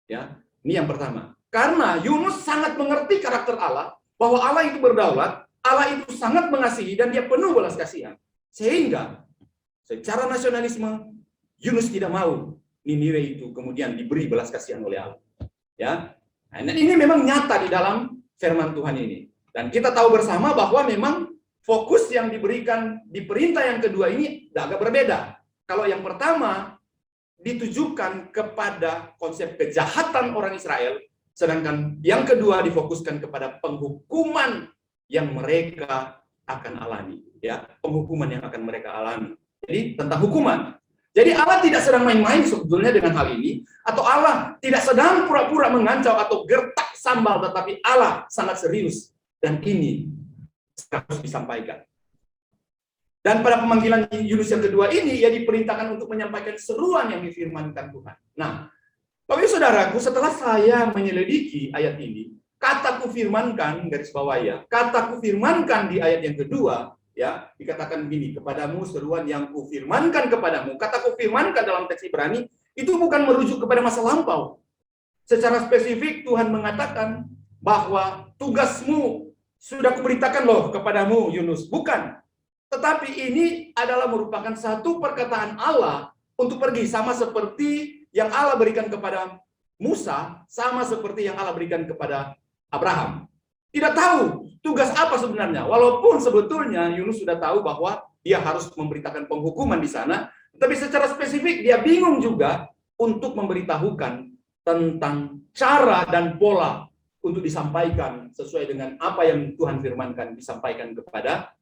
Speaker 6: Ya, ini yang pertama. Karena Yunus sangat mengerti karakter Allah, bahwa Allah itu berdaulat, Allah itu sangat mengasihi dan dia penuh belas kasihan. Sehingga secara nasionalisme Yunus tidak mau Niniwe itu kemudian diberi belas kasihan oleh Allah. Ya. Nah, ini memang nyata di dalam
Speaker 7: firman Tuhan ini. Dan kita tahu bersama bahwa memang fokus yang diberikan di perintah yang kedua ini agak berbeda. Kalau yang pertama ditujukan kepada konsep kejahatan orang Israel, sedangkan yang kedua difokuskan kepada penghukuman yang mereka akan alami, ya, penghukuman yang akan mereka alami. Jadi tentang hukuman. Jadi Allah tidak sedang main-main sebetulnya dengan hal ini, atau Allah tidak sedang pura-pura mengancam atau gertak sambal, tetapi Allah sangat serius, dan ini harus disampaikan. Dan pada pemanggilan Yunus yang kedua ini, ia diperintahkan untuk menyampaikan seruan yang difirmankan Tuhan. Nah, Bapak Saudaraku, setelah saya menyelidiki ayat ini, kata kufirmankan, garis bawah ya, kata kufirmankan di ayat yang kedua, ya, dikatakan begini, kepadamu seruan yang kufirmankan kepadamu. Kata kufirmankan dalam teks Ibrani, itu bukan merujuk kepada masa lampau. Secara spesifik Tuhan mengatakan bahwa tugasmu sudah kuberitakan loh kepadamu Yunus. Bukan. Tetapi ini adalah merupakan satu perkataan Allah untuk pergi, sama seperti yang Allah berikan kepada Musa, sama seperti yang Allah berikan kepada Abraham. Tidak tahu tugas apa sebenarnya, walaupun sebetulnya Yunus sudah tahu bahwa dia harus memberitakan penghukuman di sana, tapi secara spesifik dia bingung juga untuk memberitahukan tentang cara dan pola untuk disampaikan sesuai dengan apa yang Tuhan firmankan disampaikan kepada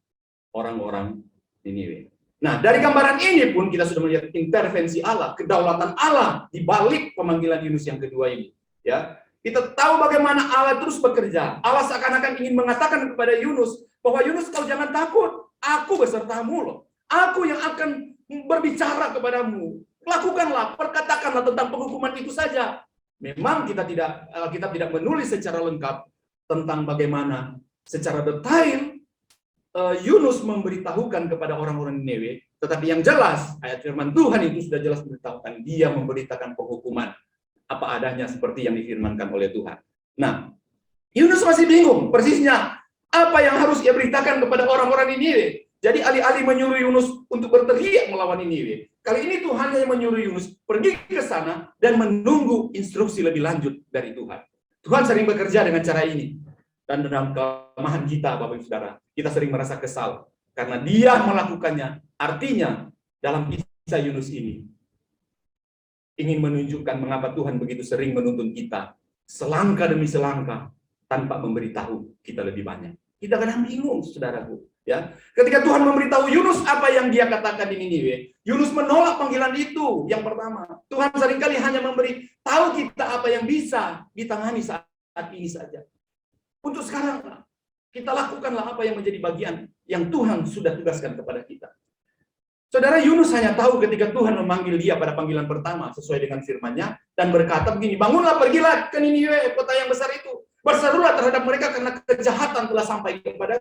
Speaker 7: orang-orang Niniwe. Nah, dari gambaran ini pun kita sudah melihat intervensi Allah, kedaulatan Allah di balik pemanggilan Yunus yang kedua ini. Ya, kita tahu bagaimana Allah terus bekerja. Allah seakan-akan ingin mengatakan kepada Yunus bahwa Yunus, kau jangan takut, aku besertamu loh. Aku yang akan berbicara kepadamu. Lakukanlah, perkatakanlah tentang penghukuman itu saja. Memang kita tidak menulis secara lengkap tentang bagaimana secara detail Yunus memberitahukan kepada orang-orang Niniwe, tetapi yang jelas ayat firman Tuhan itu sudah jelas memberitahukan, dia memberitakan penghukuman apa adanya seperti yang difirmankan oleh Tuhan. Nah, Yunus masih bingung persisnya apa yang harus ia beritakan kepada orang-orang Niniwe. Jadi alih-alih menyuruh Yunus untuk berteriak melawan Niniwe, kali ini Tuhan hanya menyuruh Yunus pergi ke sana dan menunggu instruksi lebih lanjut dari Tuhan. Tuhan sering bekerja dengan cara ini. Dan dalam kelemahan kita, Bapak Ibu Saudara, kita sering merasa kesal karena dia melakukannya. Artinya, dalam kisah Yunus ini, ingin menunjukkan mengapa Tuhan begitu sering menuntun kita selangkah demi selangkah tanpa memberitahu kita lebih banyak. Kita kadang bingung, saudaraku. Ya, ketika Tuhan memberitahu Yunus apa yang dia katakan di Niniwe, Yunus menolak panggilan itu. Yang pertama, Tuhan seringkali hanya memberi tahu kita apa yang bisa ditangani saat ini saja. Untuk sekarang, kita lakukanlah apa yang menjadi bagian yang Tuhan sudah tugaskan kepada kita. Saudara, Yunus hanya tahu ketika Tuhan memanggil dia pada panggilan pertama sesuai dengan firman-Nya dan berkata begini, bangunlah, pergilah ke Niniwe, kota yang besar itu. Berserulah terhadap mereka karena kejahatan telah sampai kepada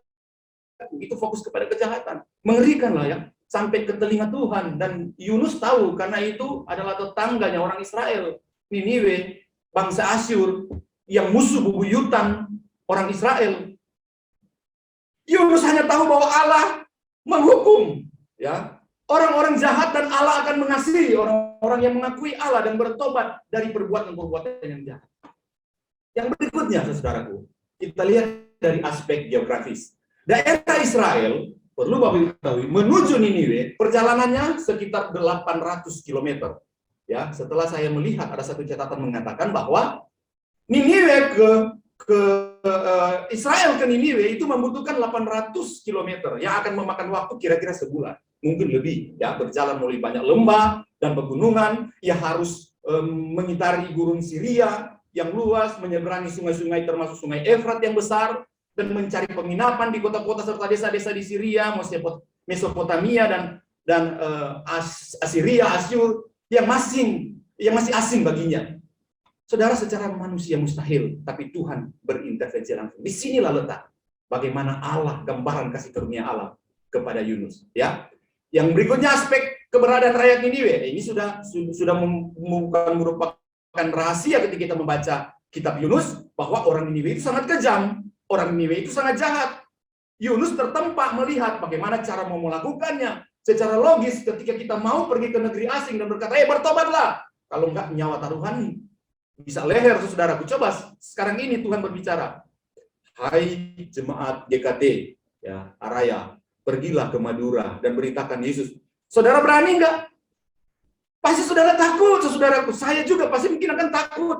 Speaker 7: itu, fokus kepada kejahatan. Mengerikanlah ya, sampai ke telinga Tuhan. Dan Yunus tahu karena itu adalah tetangganya orang Israel. Niniwe, bangsa Asyur yang musuh bebuyutan orang Israel. Yunus hanya tahu bahwa Allah menghukum ya orang-orang jahat dan Allah akan mengasihi orang-orang yang mengakui Allah dan bertobat dari perbuatan-perbuatan yang jahat. Yang berikutnya, saudaraku, kita lihat dari aspek geografis. Daerah Israel, perlu Bapak Ibu ketahui, menuju Niniwe, perjalanannya sekitar 800 km. Ya, setelah saya melihat ada satu catatan mengatakan bahwa Niniwe Israel ke Niniwe itu membutuhkan 800 km yang akan memakan waktu kira-kira sebulan, mungkin lebih ya, berjalan melalui banyak lembah dan pegunungan, ia harus mengitari gurun Syria yang luas, menyeberangi sungai-sungai termasuk sungai Efrat yang besar dan mencari penginapan di kota-kota serta desa-desa di Syria, Mesopotamia dan Assyria, Asyur yang masih asing baginya. Saudara, secara manusia mustahil, tapi Tuhan berintervensi langsung. Disinilah letak bagaimana Allah, gambaran kasih karunia Allah kepada Yunus. Ya, yang berikutnya aspek keberadaan rakyat Niniwe. Ini sudah merupakan rahasia ketika kita membaca kitab Yunus bahwa orang Niniwe itu sangat kejam, orang Niniwe itu sangat jahat. Yunus tertempa melihat bagaimana cara mau melakukannya. Secara logis, ketika kita mau pergi ke negeri asing dan berkata, bertobatlah, kalau enggak nyawa taruhan bisa leher, saudaraku. Coba sekarang ini Tuhan berbicara. Hai jemaat GKT, ya, Araya, pergilah ke Madura dan beritakan Yesus. Saudara berani nggak? Pasti saudara takut, saudaraku. Saya juga pasti mungkin akan takut.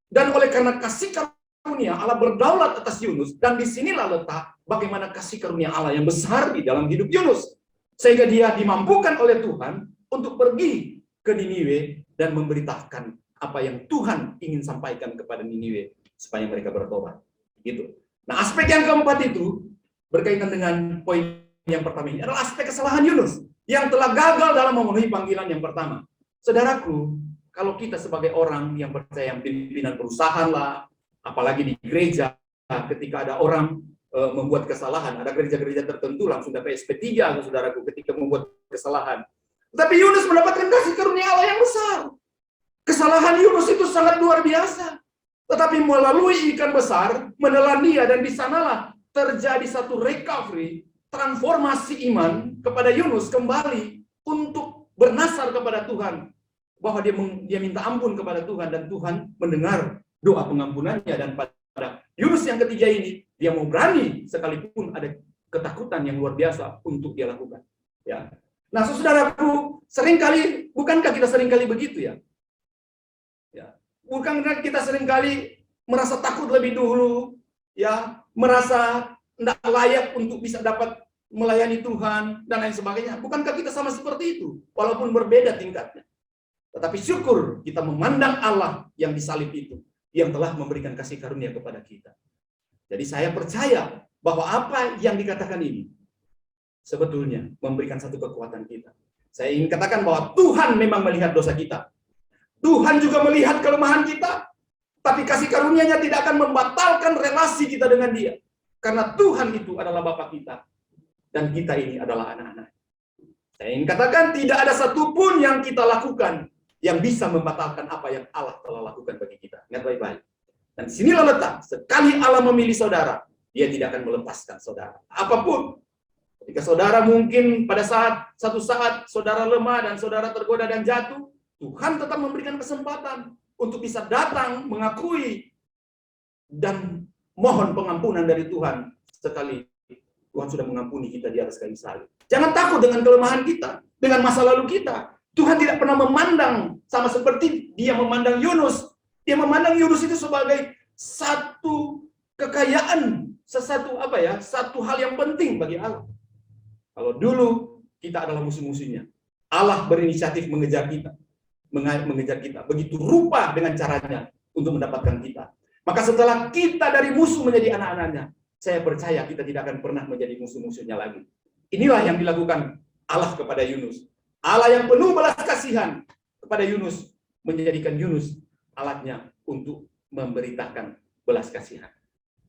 Speaker 7: Dan oleh karena kasih karunia Allah berdaulat atas Yunus, dan disinilah letak bagaimana kasih karunia Allah yang besar di dalam hidup Yunus, sehingga dia dimampukan oleh Tuhan untuk pergi ke Niniwe dan memberitakan apa yang Tuhan ingin sampaikan kepada Niniwe supaya mereka bertobat. Gitu. Nah, aspek yang keempat itu berkaitan dengan poin yang pertama ini adalah aspek kesalahan Yunus yang telah gagal dalam memenuhi panggilan yang pertama. Saudaraku, kalau kita sebagai orang yang percaya pimpinan perusahaan lah, apalagi di gereja, ketika ada orang membuat kesalahan, ada gereja-gereja tertentu langsung dapat SP3, saudaraku, ketika membuat kesalahan. Tapi Yunus mendapatkan kasih karunia Allah yang besar. Kesalahan Yunus itu sangat luar biasa. Tetapi melalui ikan besar, menelan dia, dan di sanalah terjadi satu recovery, transformasi iman kepada Yunus kembali untuk bernasar kepada Tuhan. Bahwa dia minta ampun kepada Tuhan, dan Tuhan mendengar doa pengampunannya. Dan pada Yunus yang ketiga ini, dia mau berani sekalipun ada ketakutan yang luar biasa untuk dia lakukan. Ya. Nah, saudaraku, seringkali, bukankah kita seringkali begitu ya? Ya. Bukankah kita seringkali merasa takut lebih dulu, ya, merasa tidak layak untuk bisa dapat melayani Tuhan dan lain sebagainya? Bukankah kita sama seperti itu, walaupun berbeda tingkatnya? Tetapi syukur kita memandang Allah yang disalib itu, yang telah memberikan kasih karunia kepada kita. Jadi saya percaya bahwa apa yang dikatakan ini sebetulnya memberikan satu kekuatan kita. Saya ingin katakan bahwa Tuhan memang melihat dosa kita. Tuhan juga melihat kelemahan kita. Tapi kasih karunia-Nya tidak akan membatalkan relasi kita dengan Dia. Karena Tuhan itu adalah Bapa kita. Dan kita ini adalah anak-anak. Saya ingin katakan tidak ada satupun yang kita lakukan yang bisa membatalkan apa yang Allah telah lakukan bagi kita. Ingat baik-baik. Dan disinilah letak, sekali Allah memilih saudara, Dia tidak akan melepaskan saudara. Apapun. Ketika saudara mungkin pada satu saat saudara lemah dan saudara tergoda dan jatuh, Tuhan tetap memberikan kesempatan untuk bisa datang, mengakui, dan mohon pengampunan dari Tuhan. Sekali Tuhan sudah mengampuni kita di atas kayu salib. Jangan takut dengan kelemahan kita, dengan masa lalu kita. Tuhan tidak pernah memandang sama seperti Dia memandang Yunus. Dia memandang Yunus itu sebagai satu kekayaan, satu hal yang penting bagi Allah. Kalau dulu kita adalah musuh-musuhnya, Allah berinisiatif mengejar kita. Begitu rupa dengan caranya untuk mendapatkan kita. Maka setelah kita dari musuh menjadi anak-anaknya, saya percaya kita tidak akan pernah menjadi musuh-musuhnya lagi. Inilah yang dilakukan Allah kepada Yunus. Allah yang penuh belas kasihan kepada Yunus, menjadikan Yunus alatnya untuk memberitakan belas kasihan.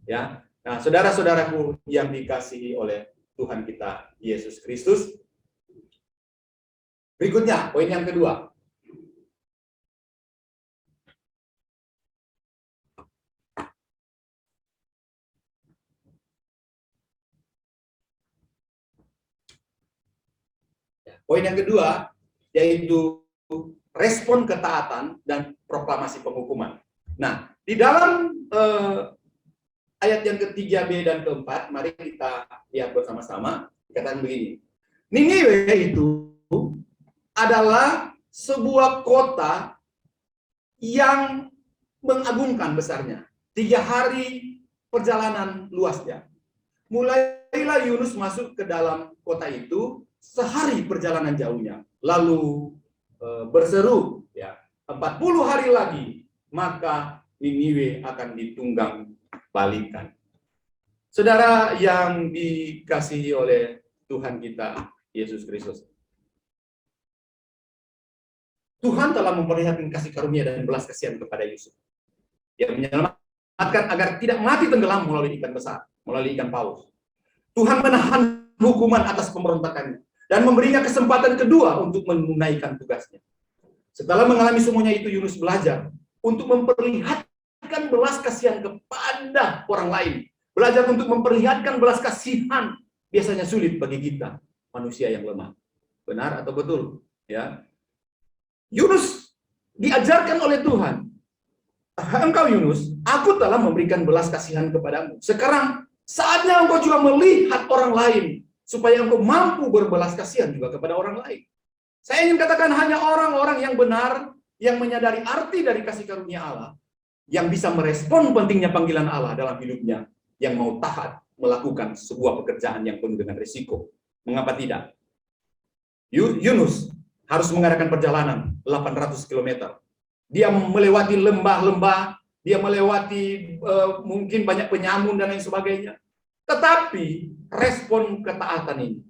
Speaker 7: Ya, nah, saudara-saudaraku yang dikasihi oleh Tuhan kita Yesus Kristus. Berikutnya, poin yang kedua. Poin yang kedua, yaitu respon ketaatan dan proklamasi penghukuman. Nah, di dalam ayat yang ketiga, B, dan keempat, mari kita lihat bersama-sama. Dikatakan begini, Niniwe itu adalah sebuah kota yang mengagumkan besarnya. 3 hari perjalanan luasnya. Mulailah Yunus masuk ke dalam kota itu, sehari perjalanan jauhnya, lalu berseru, ya, 40 hari lagi maka Niniwe akan ditunggang balikan. Saudara yang dikasihi oleh Tuhan kita Yesus Kristus, Tuhan telah memperlihatkan kasih karunia dan belas kasihan kepada Yusuf. Dia menyelamatkan agar tidak mati tenggelam melalui ikan besar, melalui ikan paus. Tuhan menahan hukuman atas pemberontakannya dan memberinya kesempatan kedua untuk menunaikan tugasnya. Setelah mengalami semuanya itu, Yunus belajar untuk memperlihatkan belas kasihan kepada orang lain. Belajar untuk memperlihatkan belas kasihan biasanya sulit bagi kita, manusia yang lemah. Benar atau betul? Ya. Yunus diajarkan oleh Tuhan engkau Yunus, aku telah memberikan belas kasihan kepadamu. Sekarang saatnya engkau juga melihat orang lain, supaya engkau mampu berbelas kasihan juga kepada orang lain. Saya ingin katakan hanya orang-orang yang benar, yang menyadari arti dari kasih karunia Allah, yang bisa merespon pentingnya panggilan Allah dalam hidupnya, yang mau taat melakukan sebuah pekerjaan yang penuh dengan risiko. Mengapa tidak? Yunus harus mengadakan perjalanan 800 km. Dia melewati lembah-lembah, dia melewati mungkin banyak penyamun dan lain sebagainya. Tetapi respon ketaatan ini,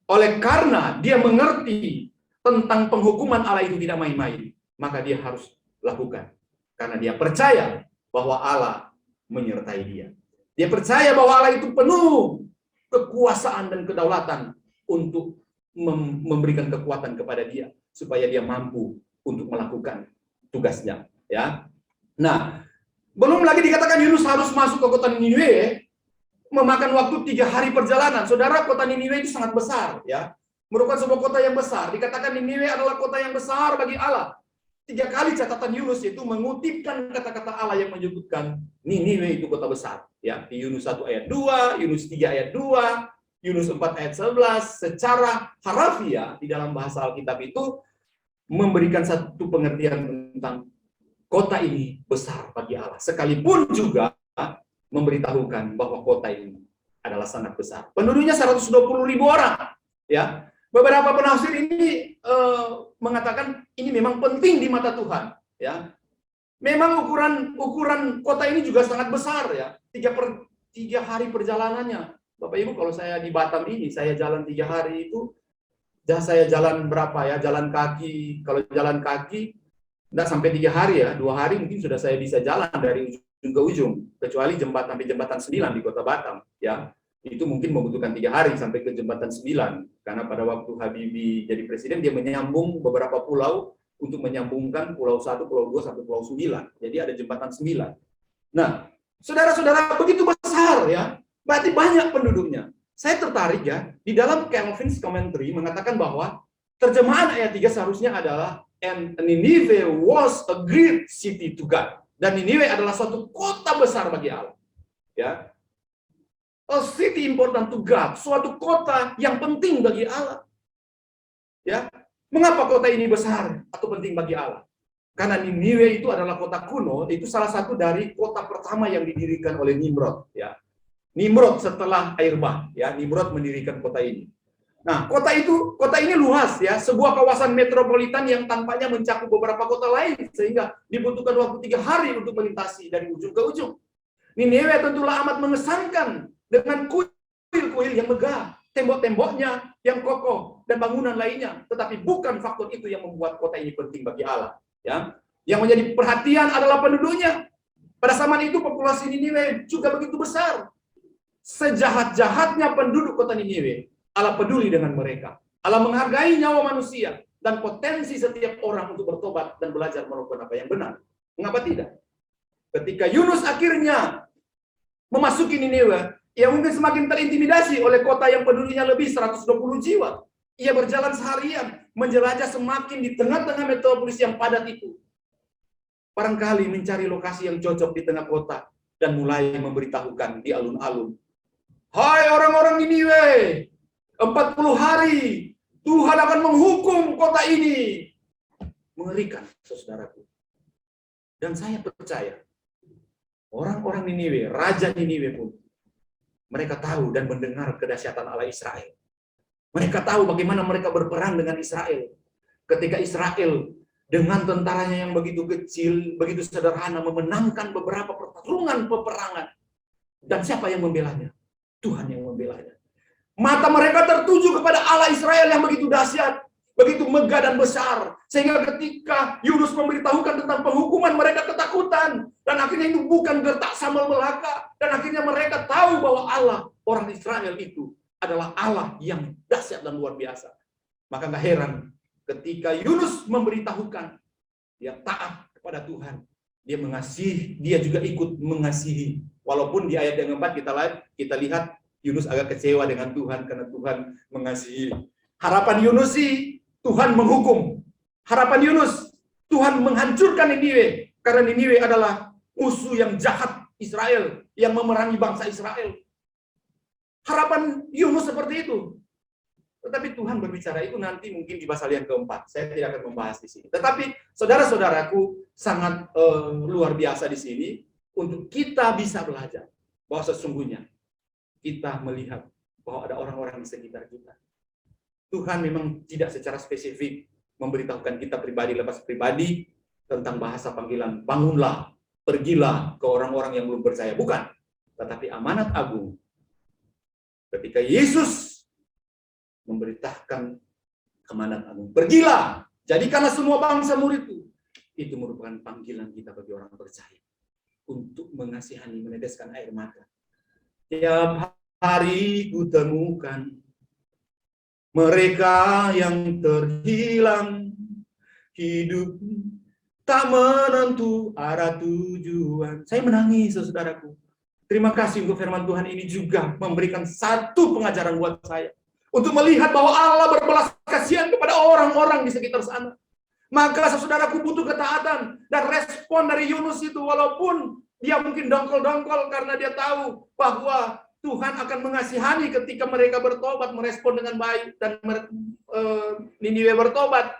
Speaker 7: oleh karena dia mengerti tentang penghukuman Allah itu tidak main-main, maka dia harus lakukan. Karena dia percaya bahwa Allah menyertai dia. Dia percaya bahwa Allah itu penuh kekuasaan dan kedaulatan untuk memberikan kekuatan kepada dia, supaya dia mampu untuk melakukan tugasnya, ya. Nah, belum lagi dikatakan Yunus harus masuk ke kota Niniwe, memakan waktu 3 hari perjalanan. Saudara, kota Niniwe itu sangat besar, ya. Merupakan sebuah kota yang besar. Dikatakan Niniwe adalah kota yang besar bagi Allah. 3 kali catatan Yunus itu mengutipkan kata-kata Allah yang menyebutkan Niniwe itu kota besar, ya. Di Yunus 1 ayat 2, Yunus 3 ayat 2, Yunus 4 ayat 11, secara harafiah di dalam bahasa Alkitab itu memberikan satu pengertian tentang kota ini besar bagi Allah. Sekalipun juga memberitahukan bahwa kota ini adalah sangat besar. Penduduknya 120.000 orang. Ya, beberapa penafsir ini mengatakan ini memang penting di mata Tuhan. Ya, memang ukuran kota ini juga sangat besar. Ya, 3 hari perjalanannya. Bapak Ibu, kalau saya di Batam ini, saya jalan 3 hari itu. Saya jalan berapa ya, jalan kaki, kalau jalan kaki enggak sampai 3 hari ya, 2 hari mungkin sudah saya bisa jalan dari ujung ke ujung, kecuali jembatan jembatan 9 di kota Batam, ya. Itu mungkin membutuhkan 3 hari sampai ke jembatan 9, karena pada waktu Habibie jadi presiden, dia menyambung beberapa pulau untuk menyambungkan pulau 1, pulau 2, sampai pulau 9, jadi ada jembatan 9. Nah, saudara-saudara, begitu besar ya, berarti banyak penduduknya. Saya tertarik ya, di dalam Calvin's Commentary mengatakan bahwa terjemahan ayat 3 seharusnya adalah and Nineveh was a great city to God. Dan Nineveh adalah suatu kota besar bagi Allah. Ya. A city important to God, suatu kota yang penting bagi Allah. Ya. Mengapa kota ini besar atau penting bagi Allah? Karena Nineveh itu adalah kota kuno, itu salah satu dari kota pertama yang didirikan oleh Nimrod, ya. Nimrod setelah air bah, ya, Nimrod mendirikan kota ini. Nah, kota ini luas ya, sebuah kawasan metropolitan yang tampaknya mencakup beberapa kota lain, sehingga dibutuhkan waktu 3 hari untuk melintasi dari ujung ke ujung. Nineveh tentulah amat mengesankan dengan kuil-kuil yang megah, tembok-temboknya yang kokoh dan bangunan lainnya. Tetapi bukan faktor itu yang membuat kota ini penting bagi Allah. Ya, yang menjadi perhatian adalah penduduknya. Pada zaman itu populasi Nineveh juga begitu besar. Sejahat-jahatnya penduduk kota Niniwe, Allah peduli dengan mereka. Allah menghargai nyawa manusia dan potensi setiap orang untuk bertobat dan belajar melakukan apa yang benar. Mengapa tidak? Ketika Yunus akhirnya memasuki Niniwe, ia mungkin semakin terintimidasi oleh kota yang penduduknya lebih 120 jiwa. Ia berjalan seharian, menjelajah semakin di tengah-tengah metropolis yang padat itu. Barangkali mencari lokasi yang cocok di tengah kota dan mulai memberitahukan di alun-alun. Hai orang-orang Niniwe, 40 hari Tuhan akan menghukum kota ini. Mengerikan, saudaraku. Dan saya percaya, orang-orang Niniwe, Raja Niniwe pun, mereka tahu dan mendengar kedahsyatan Allah Israel. Mereka tahu bagaimana mereka berperang dengan Israel. Ketika Israel dengan tentaranya yang begitu kecil, begitu sederhana, memenangkan beberapa pertarungan peperangan. Dan siapa yang membelanya? Tuhan yang membelanya. Mata mereka tertuju kepada Allah Israel yang begitu dahsyat, begitu megah dan besar. Sehingga ketika Yunus memberitahukan tentang penghukuman, mereka ketakutan. Dan akhirnya itu bukan gertak sambal belaka. Dan akhirnya mereka tahu bahwa Allah, orang Israel itu, adalah Allah yang dahsyat dan luar biasa. Maka gak heran ketika Yunus memberitahukan, dia taat kepada Tuhan. Dia mengasihi, dia juga ikut mengasihi. Walaupun di ayat yang keempat kita lihat Yunus agak kecewa dengan Tuhan karena Tuhan mengasihi. Harapan Yunus sih Tuhan menghukum. Harapan Yunus Tuhan menghancurkan Niniwe karena Niniwe adalah musuh yang jahat Israel, yang memerangi bangsa Israel. Harapan Yunus seperti itu. Tetapi Tuhan berbicara itu nanti mungkin di pasal yang keempat. Saya tidak akan membahas di sini. Tetapi saudara-saudaraku sangat luar biasa di sini untuk kita bisa belajar bahwa sesungguhnya kita melihat bahwa ada orang-orang di sekitar kita. Tuhan memang tidak secara spesifik memberitahukan kita pribadi lepas pribadi tentang bahasa panggilan, bangunlah, pergilah ke orang-orang yang belum percaya. Bukan. Tetapi amanat agung. Ketika Yesus memberitakan amanat agung, pergilah, jadikanlah semua bangsa muridku. Itu merupakan panggilan kita bagi orang percaya untuk mengasihani, meneteskan air mata. Tiap hari ku temukan mereka yang terhilang, hidup tak menentu arah tujuan. Saya menangis, saudaraku. Terima kasih untuk firman Tuhan ini juga memberikan satu pengajaran buat saya. Untuk melihat bahwa Allah berbelas kasihan kepada orang-orang di sekitar sana. Maka saudaraku butuh ketaatan. Dan respon dari Yunus itu, walaupun dia mungkin dongkol-dongkol karena dia tahu bahwa Tuhan akan mengasihani ketika mereka bertobat, merespon dengan baik, dan Niniwe bertobat.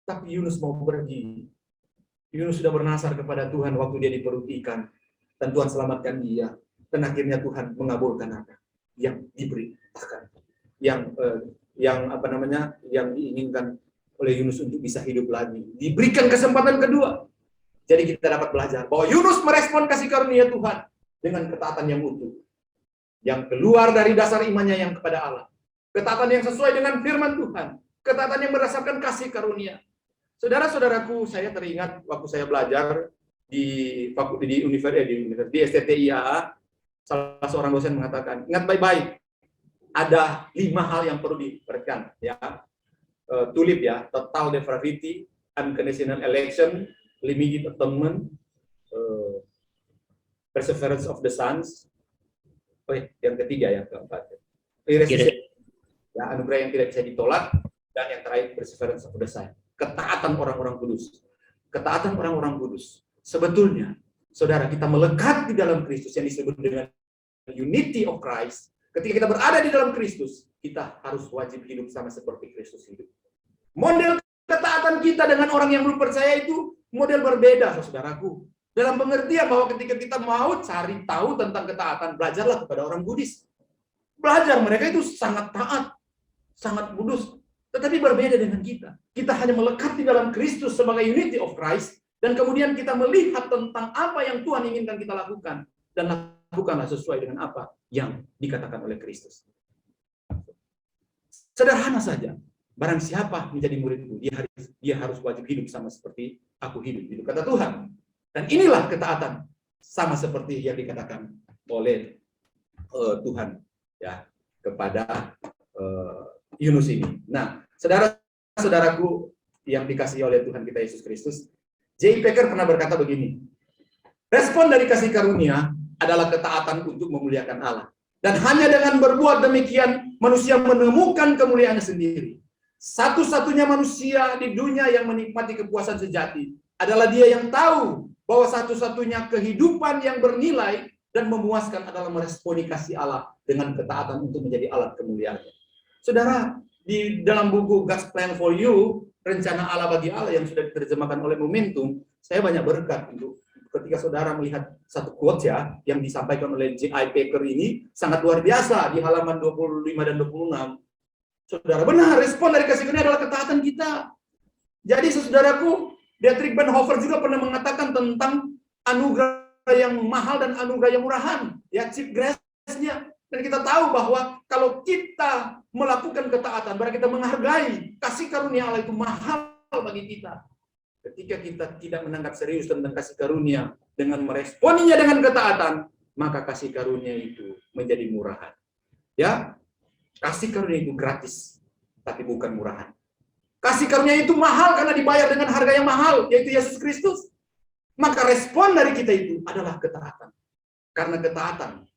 Speaker 7: Tapi Yunus mau pergi. Yunus sudah bernasar kepada Tuhan waktu dia di perut ikan. Dan Tuhan selamatkan dia. Dan akhirnya Tuhan mengabulkan apa yang diberitakan. Yang diinginkan oleh Yunus untuk bisa hidup lagi. Diberikan kesempatan kedua. Jadi kita dapat belajar bahwa Yunus merespon kasih karunia Tuhan dengan ketaatan yang utuh. Yang keluar dari dasar imannya yang kepada Allah. Ketaatan yang sesuai dengan firman Tuhan. Ketaatan yang berdasarkan kasih karunia. Saudara-saudaraku, saya teringat waktu saya belajar di STTIA, salah seorang dosen mengatakan, ingat baik-baik, ada 5 hal yang perlu diperhatikan, ya. Tulip ya, total depravity, unconditional election, limited atonement, perseverance of the saints. Yang ketiga, yang keempat, ya, anugerah yang tidak bisa ditolak, dan yang terakhir perseverance of the saints, ketaatan orang-orang kudus. Ketaatan orang-orang kudus. Sebetulnya, saudara, kita melekat di dalam Kristus yang disebut dengan unity of Christ. Ketika kita berada di dalam Kristus, kita harus wajib hidup sama seperti Kristus hidup. Model ketaatan kita dengan orang yang belum percaya itu model berbeda, saudaraku. Dalam pengertian bahwa ketika kita mau cari tahu tentang ketaatan, belajarlah kepada orang Buddhis. Belajar, mereka itu sangat taat, sangat kudus. Tetapi berbeda dengan kita. Kita hanya melekat di dalam Kristus sebagai unity of Christ, dan kemudian kita melihat tentang apa yang Tuhan inginkan kita lakukan, dan lakukanlah sesuai dengan apa yang dikatakan oleh Kristus. Sederhana saja. Barang siapa menjadi muridku, dia harus wajib hidup sama seperti aku hidup, kata Tuhan. Dan inilah ketaatan sama seperti yang dikatakan oleh Tuhan ya kepada Yunus ini. Nah, saudara-saudaraku yang dikasihi oleh Tuhan kita Yesus Kristus, J. Packer pernah berkata begini, respon dari kasih karunia adalah ketaatan untuk memuliakan Allah. Dan hanya dengan berbuat demikian, manusia menemukan kemuliaannya sendiri. Satu-satunya manusia di dunia yang menikmati kepuasan sejati adalah dia yang tahu bahwa satu-satunya kehidupan yang bernilai dan memuaskan adalah meresponi kasih Allah dengan ketaatan untuk menjadi alat kemuliaannya. Saudara, di dalam buku God's Plan for You, rencana Allah bagi Allah yang sudah diterjemahkan oleh Momentum, saya banyak berkat untuk ketika saudara melihat satu quote ya yang disampaikan oleh J.I. Packer ini sangat luar biasa di halaman 25 dan 26. Saudara, benar, respon dari kasih karunia adalah ketaatan kita. Jadi saudaraku, Dietrich Bonhoeffer juga pernah mengatakan tentang anugerah yang mahal dan anugerah yang murahan, ya, cheap grace-nya. Dan kita tahu bahwa kalau kita melakukan ketaatan, berarti kita menghargai kasih karunia Allah itu mahal bagi kita. Ketika kita tidak menangkap serius tentang kasih karunia dengan meresponinya dengan ketaatan, maka kasih karunia itu menjadi murahan. Ya, kasih karunia itu gratis, tapi bukan murahan. Kasih karunia itu mahal karena dibayar dengan harga yang mahal, yaitu Yesus Kristus. Maka respon dari kita itu adalah ketaatan. Karena ketaatan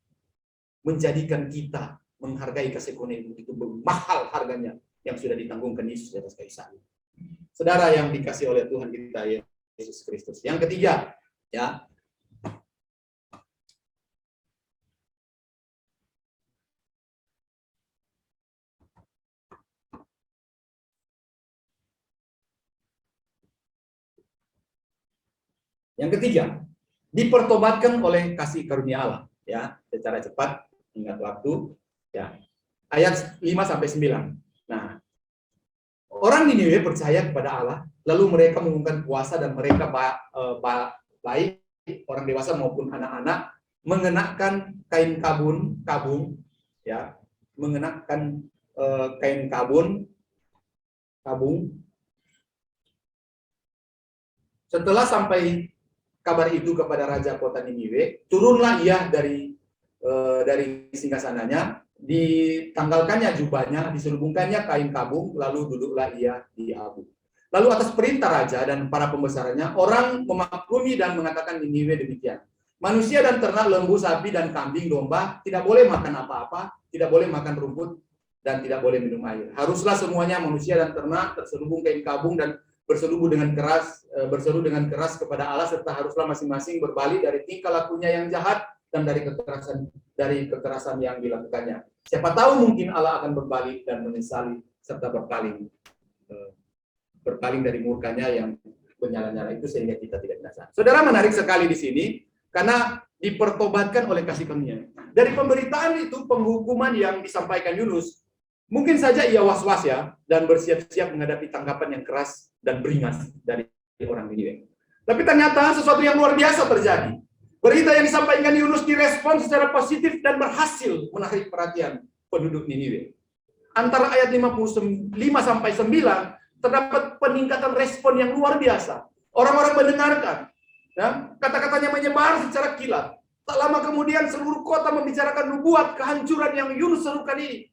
Speaker 7: menjadikan kita menghargai kasih karunia itu mahal harganya yang sudah ditanggungkan Yesus di atas kayu salib. Saudara yang dikasih oleh Tuhan kita Yesus Kristus. Yang ketiga, ya, Yang ketiga, dipertobatkan oleh kasih karunia Allah. Ya, secara cepat, ingat waktu. Ya, ayat 5 sampai 9. Nah, orang Niniwe percaya kepada Allah, lalu mereka mengumumkan puasa dan mereka baik orang dewasa maupun anak-anak mengenakan kain kabung, ya, mengenakan kain kabung. Setelah sampai kabar itu kepada raja kota Niniwe, turunlah ia dari singgasananya, ditanggalkannya jubahnya, diselubungkannya kain kabung, lalu duduklah ia di abu. Lalu atas perintah raja dan para pembesarannya, orang memaklumi dan mengatakan Niniwe demikian. Manusia dan ternak, lembu, sapi, dan kambing, domba tidak boleh makan apa-apa, tidak boleh makan rumput, dan tidak boleh minum air. Haruslah semuanya manusia dan ternak terselubung kain kabung dan berseru dengan keras kepada Allah, serta haruslah masing-masing berbalik dari tingkah lakunya yang jahat dan dari kekerasan yang dilakukannya. Siapa tahu mungkin Allah akan berbalik dan menyesali serta berpaling dari murkanya yang menyala-nyala itu sehingga kita tidak binasa. Saudara, menarik sekali di sini karena dipertobatkan oleh kasih karunia. Dari pemberitaan itu, penghukuman yang disampaikan Yunus, mungkin saja ia was-was ya dan bersiap-siap menghadapi tanggapan yang keras dan beringas dari orang Niniwe. Tapi ternyata sesuatu yang luar biasa terjadi. Berita yang disampaikan Yunus direspon secara positif dan berhasil menarik perhatian penduduk Niniwe. Antara ayat 55 sampai 9 terdapat peningkatan respon yang luar biasa. Orang-orang mendengarkan, ya, kata-katanya menyebar secara kilat. Tak lama kemudian seluruh kota membicarakan nubuat kehancuran yang Yunus serukan ini.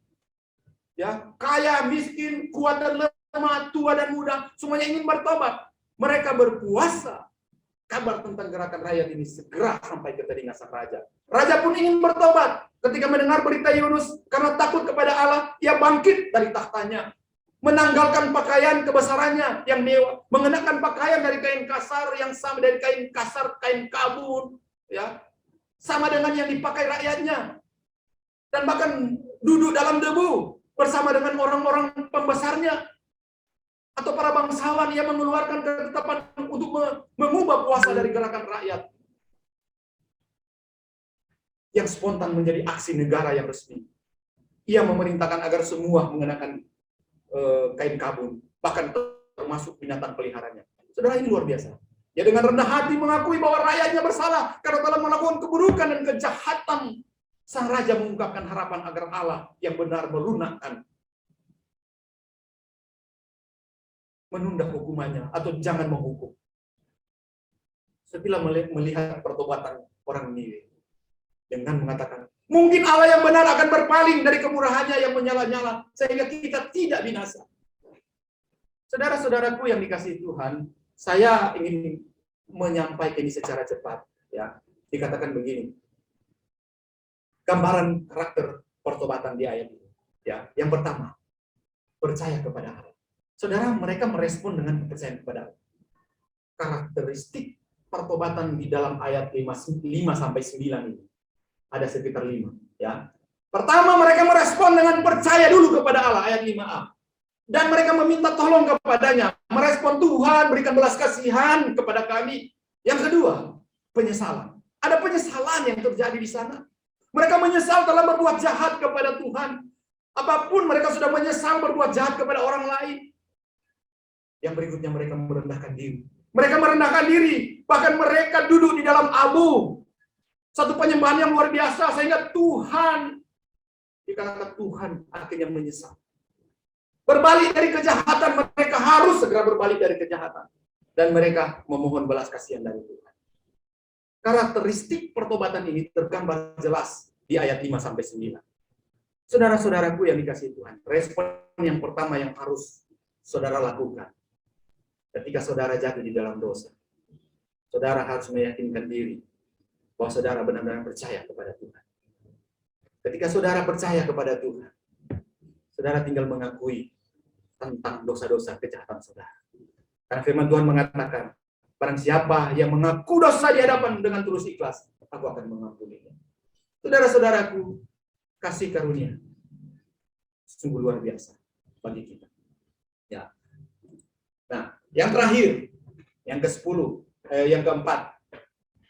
Speaker 7: Ya, kaya, miskin, kuat dan lemah, tua dan muda, semuanya ingin bertobat. Mereka berpuasa. Kabar tentang gerakan rakyat ini segera sampai ke telinga sang raja. Raja pun ingin bertobat. Ketika mendengar berita Yunus, karena takut kepada Allah, ia bangkit dari tahtanya, menanggalkan pakaian kebesarannya yang mewah, mengenakan pakaian dari kain kasar yang sama dari kain kasar, kain kabun, ya, sama dengan yang dipakai rakyatnya, dan bahkan duduk dalam debu bersama dengan orang-orang pembesarnya atau para bangsawan. Ia mengeluarkan ketetapan untuk mengubah puasa dari gerakan rakyat yang spontan menjadi aksi negara yang resmi. Ia memerintahkan agar semua mengenakan kain kabun, bahkan termasuk binatang peliharanya. Saudara, ini luar biasa. Ia dengan rendah hati mengakui bahwa rakyatnya bersalah karena telah melakukan keburukan dan kejahatan. Sang raja mengungkapkan harapan agar Allah yang benar melunakkan, menunda hukumannya atau jangan menghukum. Setelah melihat pertobatan orang Niniwe dengan mengatakan, mungkin Allah yang benar akan berpaling dari kemurahannya yang menyala-nyala sehingga kita tidak binasa. Saudara-saudaraku yang dikasihi Tuhan, saya ingin menyampaikan ini secara cepat. Ya, dikatakan begini. Gambaran karakter pertobatan di ayat ini. Ya, yang pertama, percaya kepada Allah. Saudara, mereka merespon dengan kepercayaan kepada Allah. Karakteristik pertobatan di dalam ayat 5 sampai 9 ini ada sekitar 5, ya. Pertama, mereka merespon dengan percaya dulu kepada Allah, ayat 5a. Dan mereka meminta tolong kepadanya. Merespon, Tuhan, berikan belas kasihan kepada kami. Yang kedua, penyesalan. Ada penyesalan yang terjadi di sana. Mereka menyesal telah berbuat jahat kepada Tuhan. Apapun mereka sudah menyesal berbuat jahat kepada orang lain. Yang berikutnya mereka merendahkan diri. Mereka merendahkan diri. Bahkan mereka duduk di dalam abu. Satu penyembahan yang luar biasa. Sehingga Tuhan, dikatakan Tuhan akhirnya menyesal. Berbalik dari kejahatan. Mereka harus segera berbalik dari kejahatan. Dan mereka memohon belas kasihan dari Tuhan. Karakteristik pertobatan ini tergambar jelas di ayat 5 sampai 9. Saudara-saudaraku yang dikasihi Tuhan, respon yang pertama yang harus saudara lakukan ketika saudara jatuh di dalam dosa. Saudara harus meyakinkan diri bahwa saudara benar-benar percaya kepada Tuhan. Ketika saudara percaya kepada Tuhan, saudara tinggal mengakui tentang dosa-dosa kejahatan saudara. Karena firman Tuhan mengatakan, barang siapa yang mengaku dosa di hadapan dengan tulus ikhlas, aku akan mengampuninya. Saudara-saudaraku, kasih karunia sungguh luar biasa bagi kita. Ya. Nah, yang terakhir, yang ke-10 yang keempat,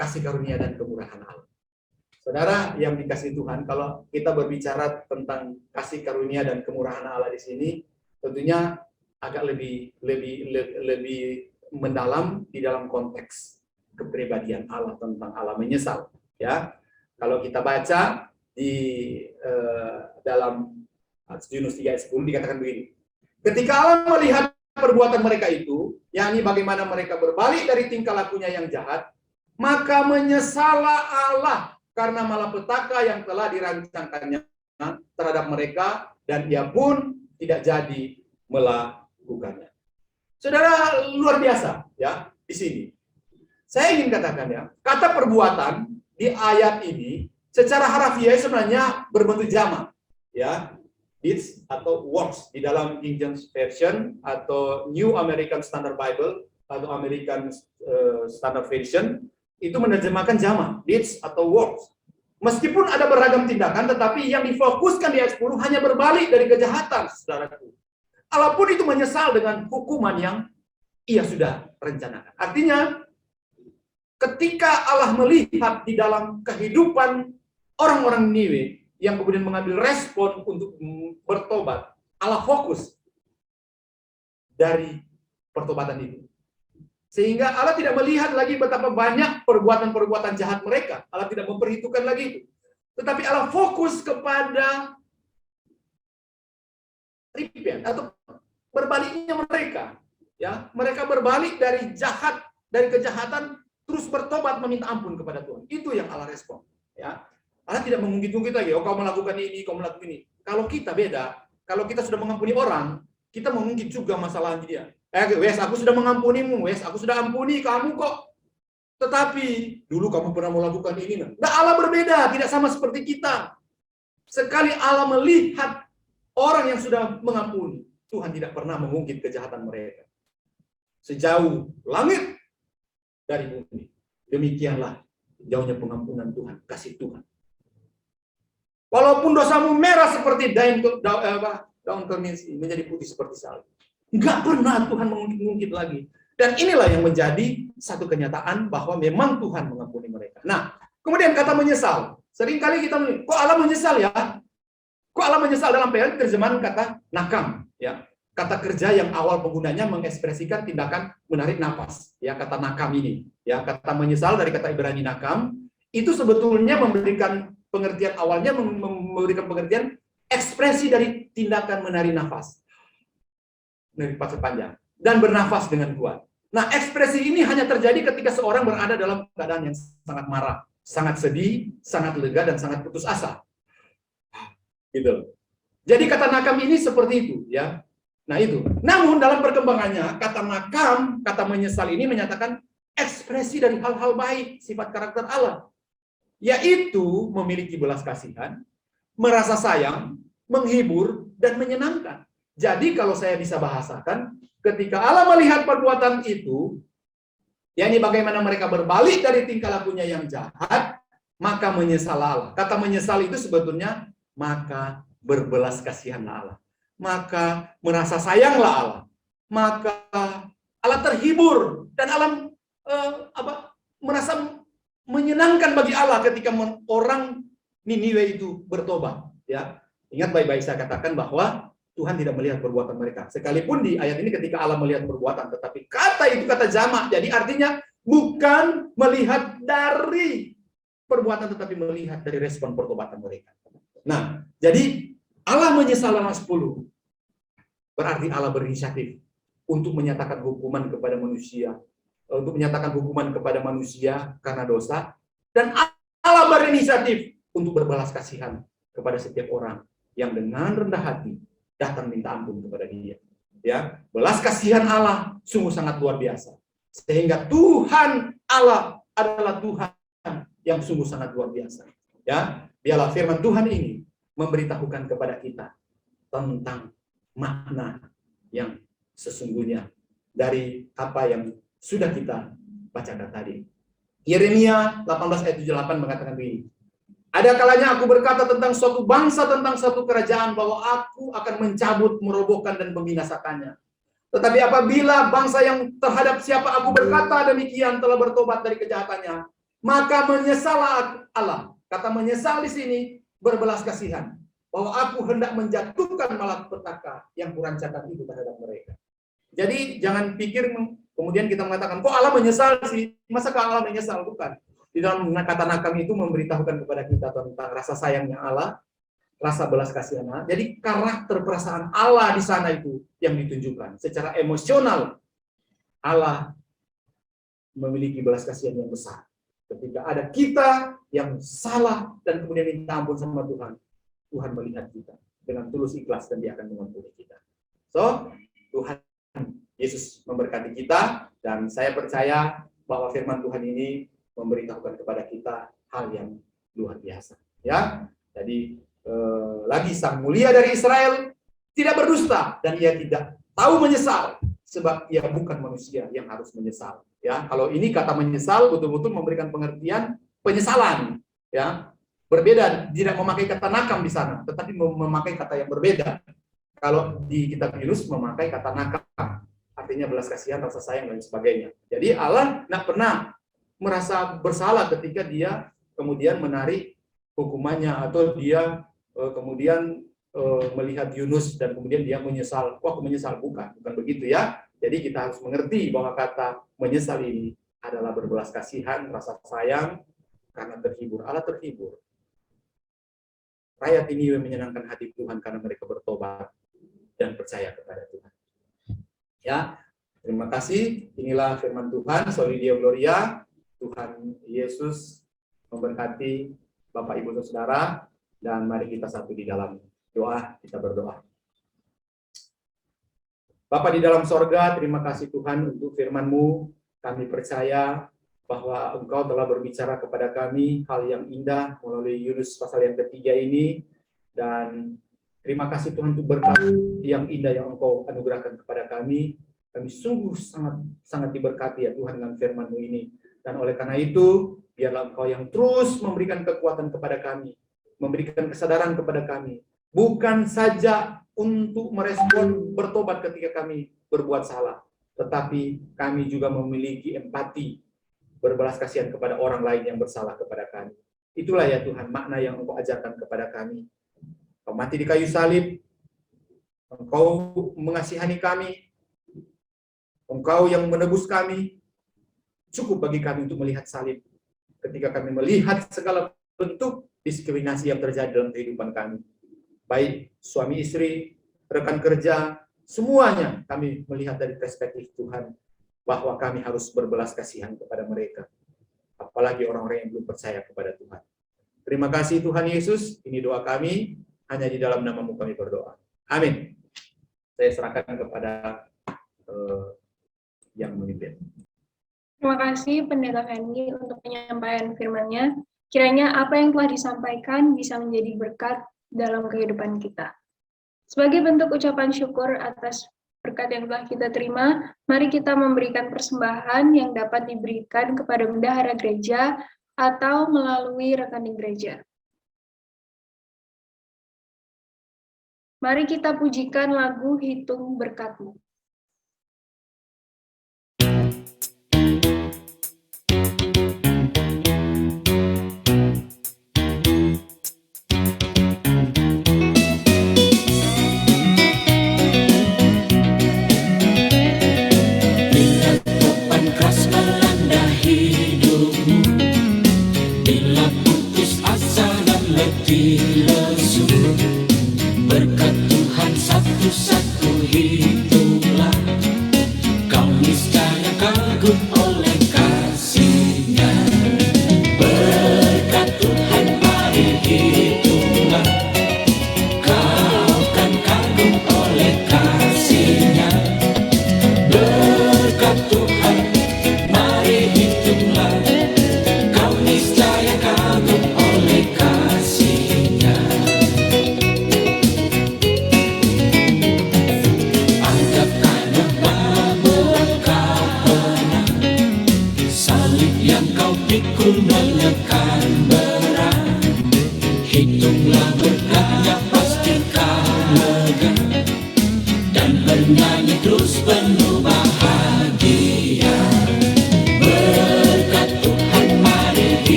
Speaker 7: kasih karunia dan kemurahan Allah. Saudara yang dikasihi Tuhan, kalau kita berbicara tentang kasih karunia dan kemurahan Allah di sini, tentunya agak lebih mendalam di dalam konteks kepribadian Allah, tentang Allah menyesal. Ya, kalau kita baca di dalam Yunus 3 ayat 10 dikatakan begini. Ketika Allah melihat perbuatan mereka itu, yakni bagaimana mereka berbalik dari tingkah lakunya yang jahat, maka menyesallah Allah karena malapetaka yang telah dirancangkannya terhadap mereka, dan ia pun tidak jadi melakukannya. Saudara, luar biasa ya di sini. Saya ingin katakan ya, kata perbuatan di ayat ini secara harafiah sebenarnya berbentuk jamak, ya, deeds atau works di dalam King James Version atau New American Standard Bible atau American Standard Version itu menerjemahkan jamak, deeds atau works. Meskipun ada beragam tindakan, tetapi yang difokuskan di ayat 10 hanya berbalik dari kejahatan, saudaraku. Allah pun itu menyesal dengan hukuman yang ia sudah rencanakan. Artinya, ketika Allah melihat di dalam kehidupan orang-orang Niniwe yang kemudian mengambil respon untuk bertobat, Allah fokus dari pertobatan itu. Sehingga Allah tidak melihat lagi betapa banyak perbuatan-perbuatan jahat mereka. Allah tidak memperhitungkan lagi itu. Tetapi Allah fokus kepada repent atau berbaliknya mereka. Ya, mereka berbalik dari jahat, dari kejahatan, terus bertobat meminta ampun kepada Tuhan. Itu yang Allah respon. Ya, Allah tidak mengungkit-ungkit lagi. Oh, kau melakukan ini, kau melakukan ini. Kalau kita beda. Kalau kita sudah mengampuni orang, kita mengungkit juga masalah dia. Wes, aku sudah mengampunimu. Wes, aku sudah ampuni kamu kok. Tetapi dulu kamu pernah melakukan ini. Nah, Allah berbeda, tidak sama seperti kita. Sekali Allah melihat orang yang sudah mengampuni, Tuhan tidak pernah mengungkit kejahatan mereka. Sejauh langit dari bumi, demikianlah jauhnya pengampunan Tuhan, kasih Tuhan. Walaupun dosamu merah seperti daun kermis menjadi putih seperti salju. Enggak pernah Tuhan mengungkit lagi. Dan inilah yang menjadi satu kenyataan bahwa memang Tuhan mengampuni mereka. Nah, kemudian kata menyesal. Seringkali kita kok Allah menyesal ya? Kok Allah menyesal dalam terjemahan kata nakam, ya. Kata kerja yang awal penggunanya mengekspresikan tindakan menarik napas, ya, kata nakam ini. Ya, kata menyesal dari kata Ibrani nakam itu sebetulnya memberikan pengertian awalnya memberikan pengertian ekspresi dari tindakan menarik nafas. Napas panjang dan bernafas dengan kuat. Nah, ekspresi ini hanya terjadi ketika seorang berada dalam keadaan yang sangat marah, sangat sedih, sangat lega, dan sangat putus asa. Gitu. Jadi kata nakam ini seperti itu, ya. Nah itu. Namun dalam perkembangannya, kata nakam, kata menyesal ini menyatakan ekspresi dari hal-hal baik, sifat karakter Allah, yaitu memiliki belas kasihan, merasa sayang, menghibur, dan menyenangkan. Jadi kalau saya bisa bahasakan, ketika Allah melihat perbuatan itu, yakni bagaimana mereka berbalik dari tingkah lakunya yang jahat, maka menyesal Allah. Kata menyesal itu sebetulnya maka berbelas kasihanlah Allah. Maka merasa sayanglah Allah. Maka Allah terhibur dan Allah merasa menyenangkan bagi Allah ketika orang Niniwe itu bertobat. Ya, ingat baik-baik saya katakan bahwa Tuhan tidak melihat perbuatan mereka. Sekalipun di ayat ini ketika Allah melihat perbuatan, tetapi kata itu kata jamak. Jadi artinya bukan melihat dari perbuatan, tetapi melihat dari respon pertobatan mereka. Nah, jadi Allah menyesal dalam 10. Berarti Allah berinisiatif untuk menyatakan hukuman kepada manusia, karena dosa, dan Allah berinisiatif untuk berbalas kasihan kepada setiap orang yang dengan rendah hati datang minta ampun kepada dia. Ya, belas kasihan Allah sungguh sangat luar biasa. Sehingga Tuhan Allah adalah Tuhan yang sungguh sangat luar biasa. Ya, biarlah firman Tuhan ini memberitahukan kepada kita tentang makna yang sesungguhnya dari apa yang sudah kita bacakan tadi. Yeremia 18 ayat 78 mengatakan begini. Ada kalanya aku berkata tentang suatu bangsa, tentang suatu kerajaan, bahwa aku akan mencabut, merobohkan, dan membinasakannya. Tetapi apabila bangsa yang terhadap siapa aku berkata demikian telah bertobat dari kejahatannya, maka menyesallah Allah. Kata menyesal di sini berbelas kasihan, bahwa aku hendak menjatuhkan malapetaka yang kurancakan itu terhadap mereka. Jadi jangan pikir kemudian kita mengatakan, kok Allah menyesal sih? Masa Allah menyesal? Bukan. Di dalam kata nakam itu memberitahukan kepada kita tentang rasa sayangnya Allah, rasa belas kasihan Allah. Jadi karakter perasaan Allah di sana itu yang ditunjukkan. Secara emosional, Allah memiliki belas kasihan yang besar. Ketika ada kita yang salah dan kemudian minta ampun sama Tuhan, Tuhan melihat kita dengan tulus ikhlas dan Dia akan mengampuni kita. So, Tuhan Yesus memberkati kita, dan saya percaya bahwa firman Tuhan ini memberitahukan kepada kita hal yang luar biasa. Ya, jadi lagi sang mulia dari Israel tidak berdusta dan ia tidak tahu menyesal, sebab ia bukan manusia yang harus menyesal. Ya, kalau ini kata menyesal betul-betul memberikan pengertian penyesalan. Ya, berbeda, tidak memakai kata nakam di sana, tetapi memakai kata yang berbeda. Kalau di kitab Yunus memakai kata nakam, artinya belas kasihan, rasa sayang dan sebagainya. Jadi Allah tidak pernah merasa bersalah ketika Dia kemudian menarik hukumannya, atau Dia kemudian melihat Yunus dan kemudian Dia menyesal. Wah, aku menyesal. Bukan begitu ya. Jadi kita harus mengerti bahwa kata menyesal ini adalah berbelas kasihan, rasa sayang karena terhibur. Allah terhibur. Rakyat ini menyenangkan hati Tuhan karena mereka bertobat dan percaya kepada Tuhan. Ya, terima kasih. Inilah firman Tuhan, Soli Deo Gloria. Tuhan Yesus memberkati Bapak Ibu Saudara, dan mari kita satu di dalam doa, kita berdoa. Bapa di dalam sorga, terima kasih Tuhan untuk firman-Mu. Kami percaya bahwa Engkau telah berbicara kepada kami hal yang indah melalui Yunus pasal yang ketiga ini, dan terima kasih Tuhan untuk berkat yang indah yang Engkau anugerahkan kepada kami. Kami sungguh sangat diberkati ya Tuhan dengan firman-Mu ini. Dan oleh karena itu, biarlah Engkau yang terus memberikan kekuatan kepada kami, memberikan kesadaran kepada kami, bukan saja untuk merespon bertobat ketika kami berbuat salah, tetapi kami juga memiliki empati, berbelas kasihan kepada orang lain yang bersalah kepada kami. Itulah ya Tuhan makna yang Engkau ajarkan kepada kami. Engkau mati di kayu salib, Engkau mengasihani kami, Engkau yang menebus kami. Cukup bagi kami untuk melihat salib. Ketika kami melihat segala bentuk diskriminasi yang terjadi dalam kehidupan kami, baik suami istri, rekan kerja, semuanya kami melihat dari perspektif Tuhan, bahwa kami harus berbelas kasihan kepada mereka, apalagi orang-orang yang belum percaya kepada Tuhan. Terima kasih Tuhan Yesus, ini doa kami, hanya di dalam nama-Mu kami berdoa. Amin. Saya serahkan kepada yang memimpin.
Speaker 1: Terima kasih Pendeta Fendi untuk penyampaian firman-Nya. Kiranya apa yang telah disampaikan bisa menjadi berkat dalam kehidupan kita. Sebagai bentuk ucapan syukur atas berkat yang telah kita terima, mari kita memberikan persembahan yang dapat diberikan kepada bendahara gereja atau melalui rekening gereja. Mari kita pujikan lagu Hitung Berkat-Mu.
Speaker 2: Berkat Tuhan satu-satu hidup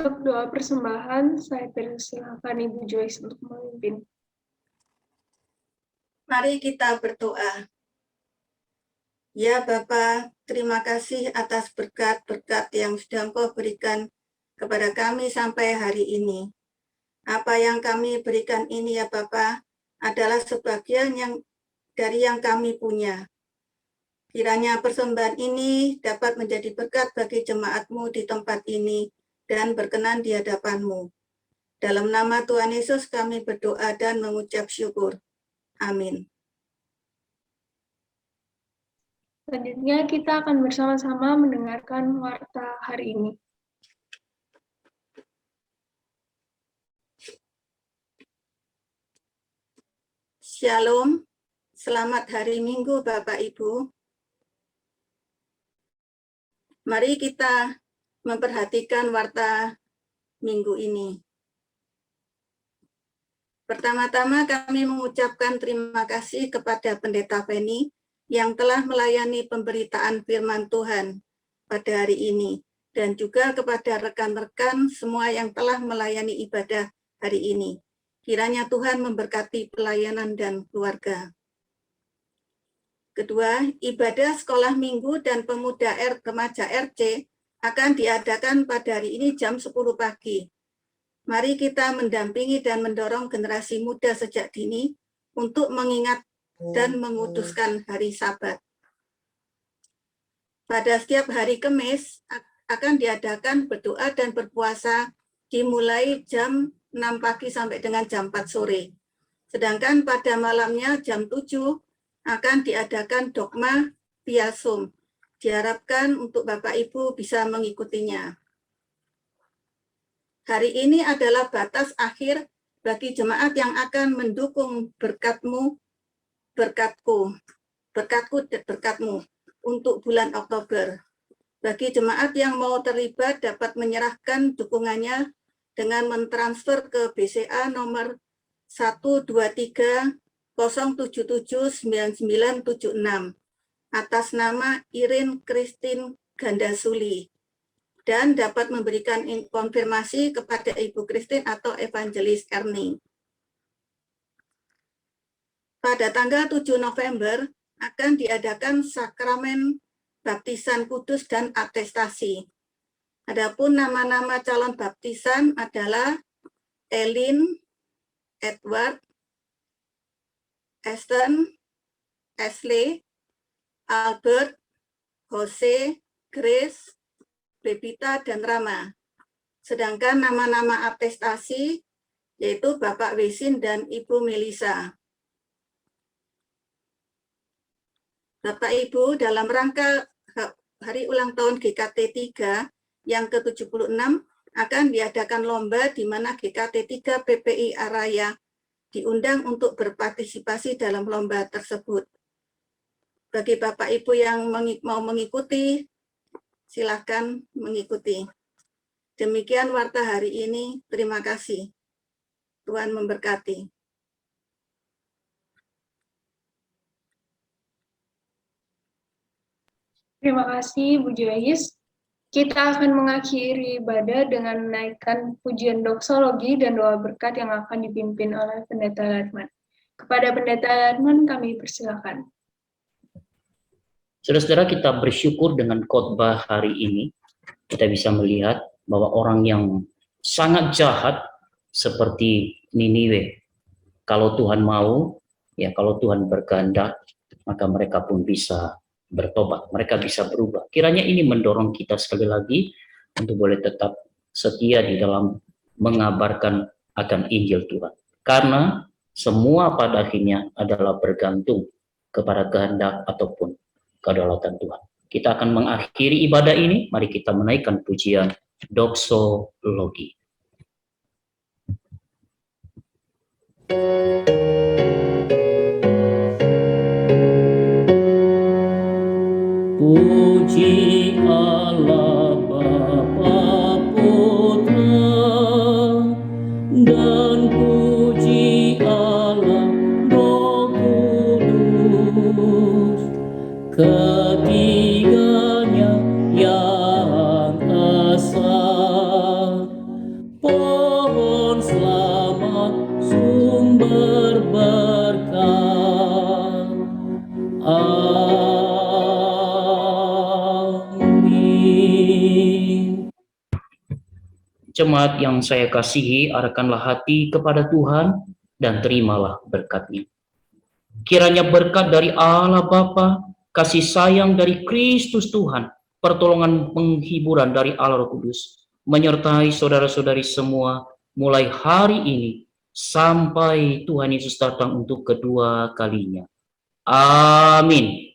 Speaker 1: Untuk doa persembahan, saya persilakan Ibu Joyce untuk memimpin.
Speaker 8: Mari kita berdoa. Ya Bapa, terima kasih atas berkat-berkat yang sudah Engkau berikan kepada kami sampai hari ini. Apa yang kami berikan ini ya Bapa adalah sebagian dari yang kami punya. Kiranya persembahan ini dapat menjadi berkat bagi jemaat-Mu di tempat ini dan berkenan di hadapan-Mu. Dalam nama Tuhan Yesus kami berdoa dan mengucap syukur. Amin.
Speaker 1: Selanjutnya kita akan bersama-sama mendengarkan warta hari ini.
Speaker 8: Shalom, selamat hari Minggu Bapak Ibu. Mari kita memperhatikan warta minggu ini. Pertama-tama kami mengucapkan terima kasih kepada Pendeta Feni yang telah melayani pemberitaan firman Tuhan pada hari ini, dan juga kepada rekan-rekan semua yang telah melayani ibadah hari ini. Kiranya Tuhan memberkati pelayanan dan keluarga. Kedua, ibadah sekolah minggu dan pemuda remaja RC akan diadakan pada hari ini jam 10 pagi. Mari kita mendampingi dan mendorong generasi muda sejak dini untuk mengingat dan menguduskan hari Sabat. Pada setiap hari Kamis akan diadakan berdoa dan berpuasa dimulai jam 6 pagi sampai dengan jam 4 sore. Sedangkan pada malamnya jam 7 akan diadakan dogma via Zoom. Diharapkan untuk Bapak Ibu bisa mengikutinya. Hari ini adalah batas akhir bagi jemaat yang akan mendukung berkatmu, berkatmu untuk bulan Oktober. Bagi jemaat yang mau terlibat dapat menyerahkan dukungannya dengan mentransfer ke BCA nomor 123 0779976 atas nama Irin Christine Gandasuli dan dapat memberikan konfirmasi kepada Ibu Christine atau Evangelis Erning. Pada tanggal 7 November akan diadakan sakramen baptisan kudus dan atestasi. Adapun nama-nama calon baptisan adalah Elin, Edward, Aston, Ashley, Albert, Jose, Grace, Bebita, dan Rama. Sedangkan nama-nama atestasi yaitu Bapak Wesin dan Ibu Melisa. Bapak Ibu, dalam rangka hari ulang tahun GKT 3 yang ke-76 akan diadakan lomba di mana GKT 3 PPI Araya diundang untuk berpartisipasi dalam lomba tersebut. Bagi Bapak Ibu yang mau mengikuti, silakan mengikuti. Demikian warta hari ini. Terima kasih. Tuhan memberkati.
Speaker 1: Terima kasih Bu Joyce. Kita akan mengakhiri ibadah dengan menaikkan pujian doksologi dan doa berkat yang akan dipimpin oleh Pendeta Lerman. Kepada Pendeta Lerman kami persilakan.
Speaker 3: Saudara-saudara, kita bersyukur dengan khotbah hari ini. Kita bisa melihat bahwa orang yang sangat jahat seperti Niniwe, kalau Tuhan mau, ya kalau Tuhan berkehendak, maka mereka pun bisa bertobat, mereka bisa berubah. Kiranya ini mendorong kita sekali lagi untuk boleh tetap setia di dalam mengabarkan akan Injil Tuhan. Karena semua pada akhirnya adalah bergantung kepada kehendak ataupun kedaulatan Tuhan. Kita akan mengakhiri ibadah ini, mari kita menaikkan pujian doksologi. Puji Allah Bapa Putra dan puji Allah Roh Kudus, ketiganya yang esa Jemaat yang saya kasihi, arahkanlah hati kepada Tuhan dan terimalah berkat-Nya. Kiranya berkat dari Allah Bapa, kasih sayang dari Kristus Tuhan, pertolongan penghiburan dari Allah Roh Kudus, menyertai saudara-saudari semua mulai hari ini sampai Tuhan Yesus datang untuk kedua kalinya. Amin.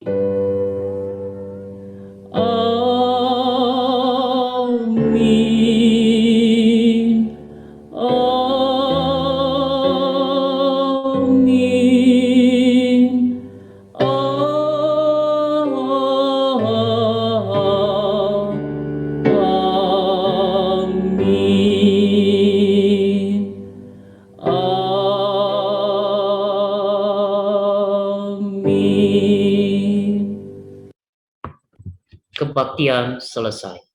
Speaker 2: Amin. Amin. Amin. Amin.
Speaker 3: Kebaktian selesai.